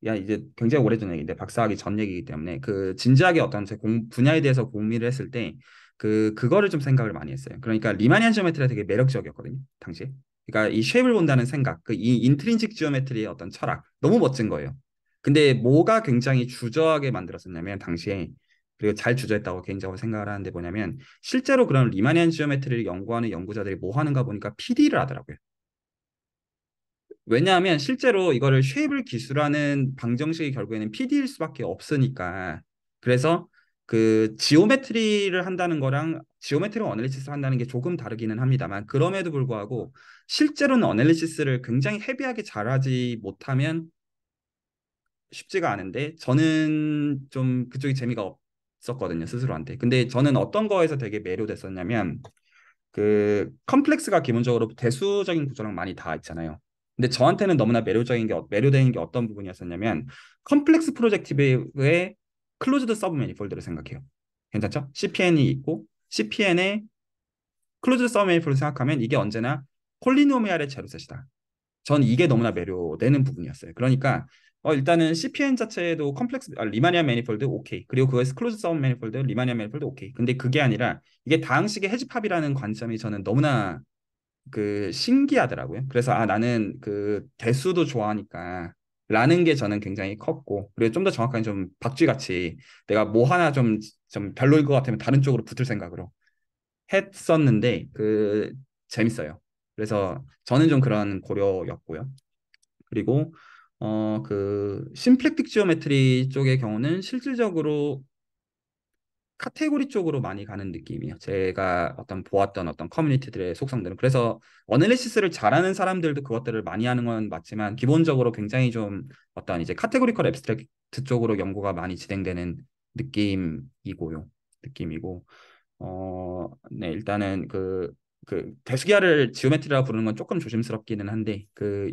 이제 굉장히 오래전 얘기인데 박사학위 전 얘기이기 때문에 진지하게 어떤 제 분야에 대해서 공부를 했을 때 그거를 좀 생각을 많이 했어요. 그러니까 리마니안 지오메트리가 되게 매력적이었거든요, 당시에. 그러니까 이 쉐입을 본다는 생각, 이 인트린식 지오메트리의 어떤 철학 너무 멋진 거예요. 근데 뭐가 굉장히 주저하게 만들었었냐면 당시에, 그리고 잘 주저했다고 개인적으로 생각을 하는데 뭐냐면 실제로 그런 리마니안 지오메트리를 연구하는 연구자들이 뭐 하는가 보니까 PD를 하더라고요. 왜냐하면 실제로 이거를 쉐입을 기술하는 방정식이 결국에는 PD일 수밖에 없으니까. 그래서 지오메트리를 한다는 거랑 지오메트리 어널리시스를 한다는 게 조금 다르기는 합니다만 그럼에도 불구하고 실제로는 어널리시스를 굉장히 헤비하게 잘하지 못하면 쉽지가 않은데 저는 좀 그쪽이 재미가 없었거든요, 스스로한테. 근데 저는 어떤 거에서 되게 매료됐었냐면 컴플렉스가 기본적으로 대수적인 구조랑 많이 닿아 있잖아요. 근데 저한테는 너무나 매료되는 게 어떤 부분이었었냐면 컴플렉스 프로젝티브의 클로즈드 서브 매니폴드를 생각해요. 괜찮죠? CPN이 있고 CPN의 클로즈드 서브 매니폴드 생각하면 이게 언제나 폴리노미알의 제로셋이다. 전 이게 너무나 매료되는 부분이었어요. 그러니까 일단은 CPN 자체도 리마니안 매니폴드 오케이. 그리고 그거에서 클로즈 서브 매니폴드, 리마니안 매니폴드 오케이. 근데 그게 아니라 이게 다항식의 해집합이라는 관점이 저는 너무나 신기하더라고요. 그래서 나는 대수도 좋아하니까 라는 게 저는 굉장히 컸고, 그리고 좀 더 정확하게 좀 박쥐같이 내가 뭐 하나 좀 별로일 것 같으면 다른 쪽으로 붙을 생각으로 했었는데 재밌어요. 그래서 저는 좀 그런 고려였고요. 그리고 심플렉틱 지오메트리 쪽의 경우는 실질적으로 카테고리 쪽으로 많이 가는 느낌이에요. 제가 보았던 어떤 커뮤니티들의 속성들은. 그래서 어널리시스를 잘하는 사람들도 그것들을 많이 하는 건 맞지만 기본적으로 굉장히 좀 어떤 이제 카테고리컬 앱스트랙트 쪽으로 연구가 많이 진행되는 느낌이고요. 느낌이고 네, 일단은 대수기하를 지오메트리라고 부르는 건 조금 조심스럽기는 한데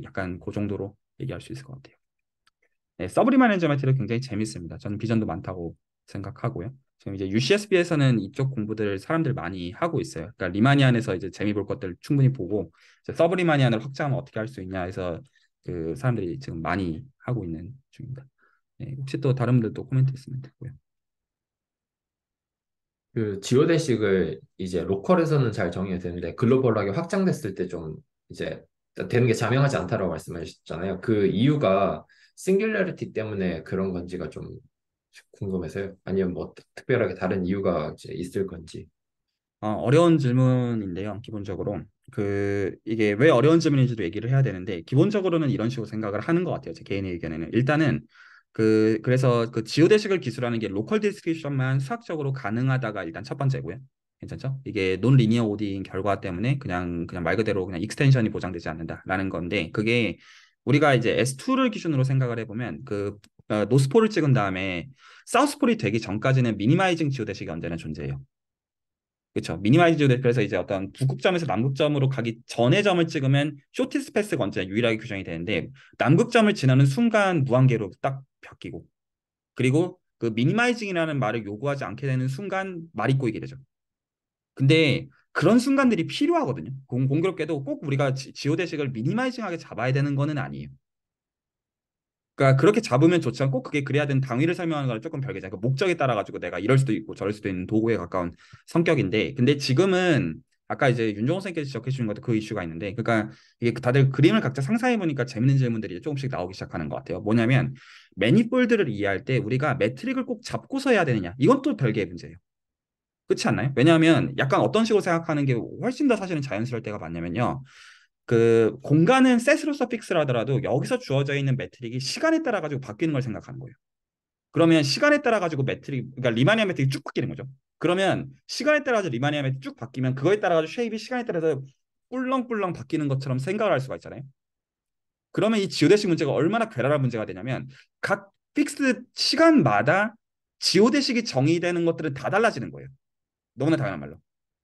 약간 그 정도로 얘기할 수 있을 것 같아요. 네, 서브리마인 지오메트리 굉장히 재밌습니다. 저는 비전도 많다고 생각하고요. 지금 이제 UCSB에서는 이쪽 공부들 사람들 많이 하고 있어요. 그러니까 리마니안에서 이제 재미 볼 것들 충분히 보고 이제 서브리마니안을 확장하면 어떻게 할 수 있냐 해서 사람들이 지금 많이 하고 있는 중입니다. 네, 혹시 또 다른 분들도 코멘트 있으면 되고요. 그 지오데식을 이제 로컬에서는 잘 정의가 되는데 글로벌하게 확장됐을 때 좀 이제 되는 게 자명하지 않다라고 말씀하셨잖아요. 그 이유가 싱귤러리티 때문에 그런 건지가 좀 궁금해서요. 아니면 뭐 특별하게 다른 이유가 이제 있을 건지. 어려운 질문인데요. 기본적으로 이게 왜 어려운 질문인지도 얘기를 해야 되는데 기본적으로는 이런 식으로 생각을 하는 것 같아요. 제 개인의 의견에는 일단은 그래서 지오대식을 기술하는 게 로컬 디스크리션만 수학적으로 가능하다가 일단 첫 번째고요. 괜찮죠? 이게 논 리니어 오디인 결과 때문에 그냥 말 그대로 그냥 익스텐션이 보장되지 않는다라는 건데 그게 우리가 이제 S2를 기준으로 생각을 해보면 노스폴을 찍은 다음에 사우스폴이 되기 전까지는 미니마이징 지오대식이 언제나 존재해요. 그렇죠. 미니마이즈 그래서 이제 어떤 북극점에서 남극점으로 가기 전에 점을 찍으면 쇼티스트 패스가 언제나 유일하게 규정이 되는데 남극점을 지나는 순간 무한계로 딱 바뀌고 그리고 미니마이징이라는 말을 요구하지 않게 되는 순간 말이 꼬이게 되죠. 근데 그런 순간들이 필요하거든요. 공교롭게도 꼭 우리가 지오대식을 미니마이징하게 잡아야 되는 거는 아니에요. 그러니까 그렇게 잡으면 좋지 않고 그게 그래야 되는 당위를 설명하는 거랑 조금 별개잖아요. 그 목적에 따라 가지고 내가 이럴 수도 있고 저럴 수도 있는 도구에 가까운 성격인데, 근데 지금은 아까 이제 윤종호 선생님께서 지적해 주신 것도 그 이슈가 있는데, 그러니까 이게 다들 그림을 각자 상상해 보니까 재밌는 질문들이 조금씩 나오기 시작하는 것 같아요. 뭐냐면 매니폴드를 이해할 때 우리가 매트릭을 꼭 잡고서 해야 되느냐? 이건 또 별개의 문제예요. 그렇지 않나요? 왜냐하면 약간 어떤 식으로 생각하는 게 훨씬 더 사실은 자연스러울 때가 많냐면요. 그 공간은 셋으로서 픽스를 하더라도 여기서 주어져 있는 매트릭이 시간에 따라 가지고 바뀌는 걸 생각하는 거예요. 그러면 시간에 따라 가지고 매트릭, 그러니까 리마니아 매트릭이 쭉 바뀌는 거죠. 그러면 시간에 따라 가지고 리마니아 매트릭이 쭉 바뀌면 그거에 따라 가지고 쉐입이 시간에 따라서 꿀렁꿀렁 바뀌는 것처럼 생각을 할 수가 있잖아요. 그러면 이 지오데식 문제가 얼마나 괴랄한 문제가 되냐면 각 픽스 시간마다 지오데식이 정의되는 것들은 다 달라지는 거예요. 너무나 당연한 말로.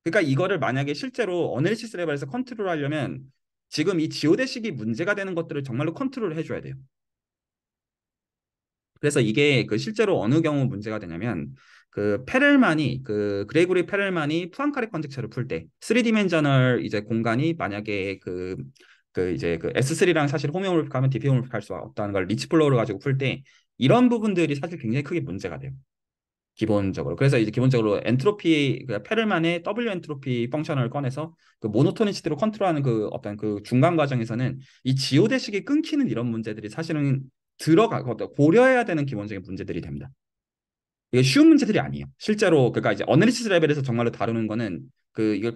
그러니까 이거를 만약에 실제로 어널리시스 레벨에서 컨트롤하려면 지금 이 지오데식이 문제가 되는 것들을 정말로 컨트롤을 해줘야 돼요. 그래서 이게 그 실제로 어느 경우 문제가 되냐면 그 페렐만이 그 그레고리 페렐만이 푸앙카레 컨젝처를 풀 때 3디멘저널 이제 공간이 만약에 그 이제 그 S3랑 사실 호메오몰픽하면 디피호몰픽할 수 없다는 걸 리치 플로우를 가지고 풀 때 이런 부분들이 사실 굉장히 크게 문제가 돼요. 기본적으로. 그래서 이제 기본적으로 엔트로피, 그 페를만의 W 엔트로피 펑션을 꺼내서 그 모노토니시티로 컨트롤하는 그 어떤 그 중간 과정에서는 이 지오대식이 끊기는 이런 문제들이 사실은 고려해야 되는 기본적인 문제들이 됩니다. 이게 쉬운 문제들이 아니에요. 실제로 그러니까 이제 어널리시스 레벨에서 정말로 다루는 거는 그 이걸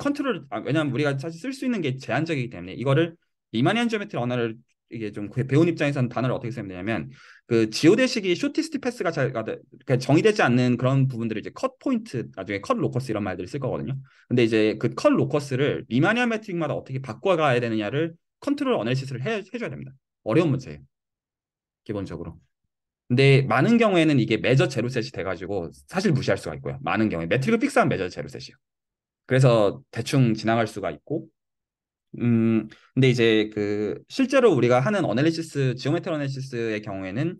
왜냐하면 우리가 사실 쓸 수 있는 게 제한적이기 때문에 이거를 리마니안 지오메트리 언어를 이게 좀 배운 입장에서는 단어를 어떻게 쓰면 되냐면 그 지오대식이 쇼티스트 패스가 잘 그러니까 정의되지 않는 그런 부분들을 이제 컷 포인트, 나중에 컷 로커스 이런 말들을 쓸 거거든요. 근데 이제 그 컷 로커스를 리마니안 매트릭마다 어떻게 바꿔가야 되느냐를 컨트롤 어널리시스를 해줘야 됩니다. 어려운 문제예요. 기본적으로. 근데 많은 경우에는 이게 매저 제로셋이 돼가지고 사실 무시할 수가 있고요. 많은 경우에 매트릭을 픽스한 매저 제로셋이요. 그래서 대충 지나갈 수가 있고, 근데 이제 그 실제로 우리가 하는 어널리시스, 지오메트리 어널리시스의 경우에는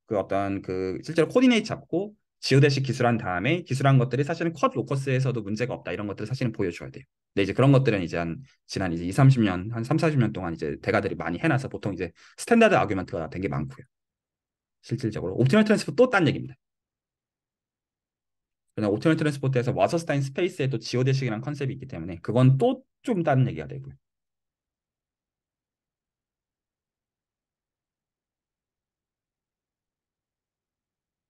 그 어떤 그 실제로 코디네이트 잡고 지오대식 기술한 다음에 기술한 것들이 사실은 컷 로커스에서도 문제가 없다 이런 것들을 사실은 보여줘야 돼요. 근데 이제 그런 것들은 이제 한 지난 이제 2, 30년, 한 3, 40년 동안 이제 대가들이 많이 해놔서 보통 이제 스탠다드 아규먼트가 된 게 많고요. 실질적으로 옵티멀 트랜스포 또 딴 얘기입니다. 그냥 옵티멀 트랜스포트에서 와서스타인 스페이스에 또 지오대식이라는 컨셉이 있기 때문에 그건 또 좀 다른 얘기가 되고요.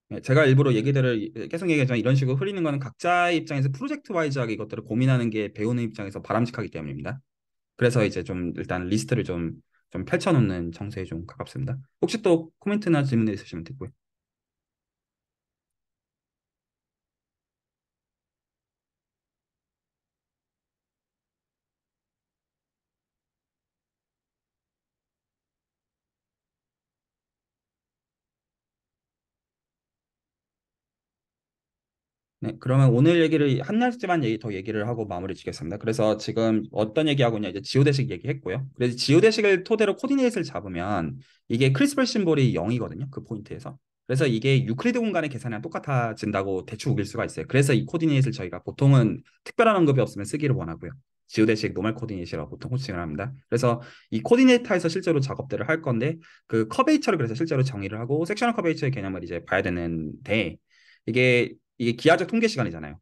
네, 제가 일부러 얘기들을 계속 얘기하지만 이런 식으로 흐리는 거는 각자의 입장에서 프로젝트 와이즈하게 이것들을 고민하는 게 배우는 입장에서 바람직하기 때문입니다. 그래서 이제 좀 일단 리스트를 좀 펼쳐놓는 정세에 좀 가깝습니다. 혹시 또 코멘트나 질문 있으시면 듣고요. 네, 그러면 오늘 얘기를 한 가지만 더 얘기를 하고 마무리 지겠습니다. 그래서 지금 어떤 얘기하고 있냐, 이제 지오대식 얘기했고요. 그래서 지오대식을 토대로 코디네이트를 잡으면 이게 크리스플 심볼이 0이거든요. 그 포인트에서. 그래서 이게 유클리드 공간의 계산이랑 똑같아진다고 대충 우길 수가 있어요. 그래서 이 코디네이트를 저희가 보통은 특별한 언급이 없으면 쓰기를 원하고요. 지오대식 노멀 코디네이트라고 보통 호칭을 합니다. 그래서 이 코디네이터에서 실제로 작업들을 할 건데 그 커베이처를 그래서 실제로 정의를 하고 섹셔널 커베이처의 개념을 이제 봐야 되는데 이게 기하적 통계 시간이잖아요.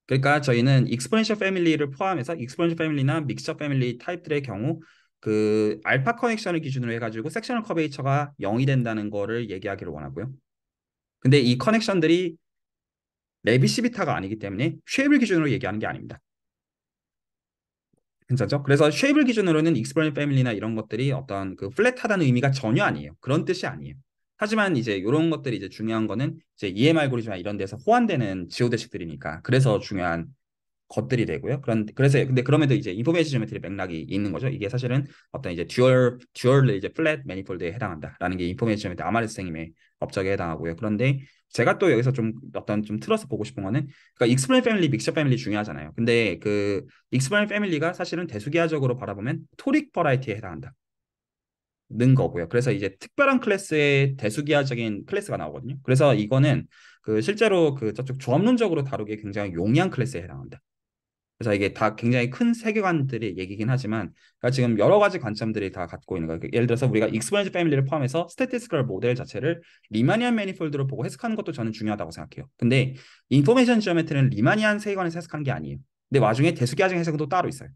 그러니까 저희는 익스포넨셜 패밀리를 포함해서 익스포넨셜 패밀리나 믹스처 패밀리 타입들의 경우 그 알파 커넥션을 기준으로 해가지고 섹셔널 커베이처가 0이 된다는 거를 얘기하기를 원하고요. 근데 이 커넥션들이 레비시비타가 아니기 때문에 쉐이블 기준으로 얘기하는 게 아닙니다. 괜찮죠? 그래서 쉐이블 기준으로는 익스포넨셜 패밀리나 이런 것들이 어떤 그 플랫하다는 의미가 전혀 아니에요. 그런 뜻이 아니에요. 하지만 이제 이런 것들이 이제 중요한 거는 이제 EM 알고리즘이나 이런 데서 호환되는 지오대식들이니까 그래서 중요한 것들이 되고요. 그래서 근데 그럼에도 이제 인포메이션 지오메트리 맥락이 있는 거죠. 이게 사실은 어떤 이제 듀얼 이제 플랫 매니폴드에 해당한다라는 게 인포메이션 지오메트리 아마르스 선생님의 업적에 해당하고요. 그런데 제가 또 여기서 좀 어떤 좀 틀어서 보고 싶은 거는 그러니까 익스플레인 패밀리, 믹서 패밀리 중요하잖아요. 근데 그 익스플레인 패밀리가 사실은 대수기하적으로 바라보면 토릭 버라이티에 해당한다. 는 거고요. 그래서 이제 특별한 클래스의 대수기하적인 클래스가 나오거든요. 그래서 이거는 그 실제로 그 저쪽 조합론적으로 다루기에 굉장히 용이한 클래스에 해당합니다. 그래서 이게 다 굉장히 큰 세계관들의 얘기긴 하지만 그러니까 지금 여러 가지 관점들이 다 갖고 있는 거예요. 예를 들어서 우리가 익스포넨셜 패밀리를 포함해서 스태티스티컬 모델 자체를 리마니안 매니폴드로 보고 해석하는 것도 저는 중요하다고 생각해요. 근데 인포메이션 지오메트리는 리마니안 세계관에서 해석한 게 아니에요. 근데 와중에 대수기하적 해석도 따로 있어요.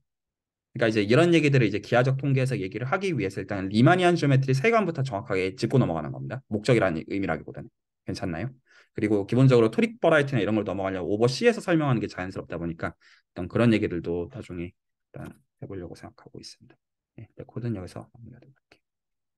그러니까 이제 이런 얘기들을 이제 기하적 통계에서 얘기를 하기 위해서 일단 리마니안 지오메트리 세관부터 정확하게 짚고 넘어가는 겁니다. 목적이라는 의미라기보다는. 괜찮나요? 그리고 기본적으로 토릭 버라이티나 이런 걸 넘어가려면 오버 C에서 설명하는 게 자연스럽다 보니까 일단 그런 얘기들도 나중에 일단 해보려고 생각하고 있습니다. 네, 코드는 여기서 마무리하도록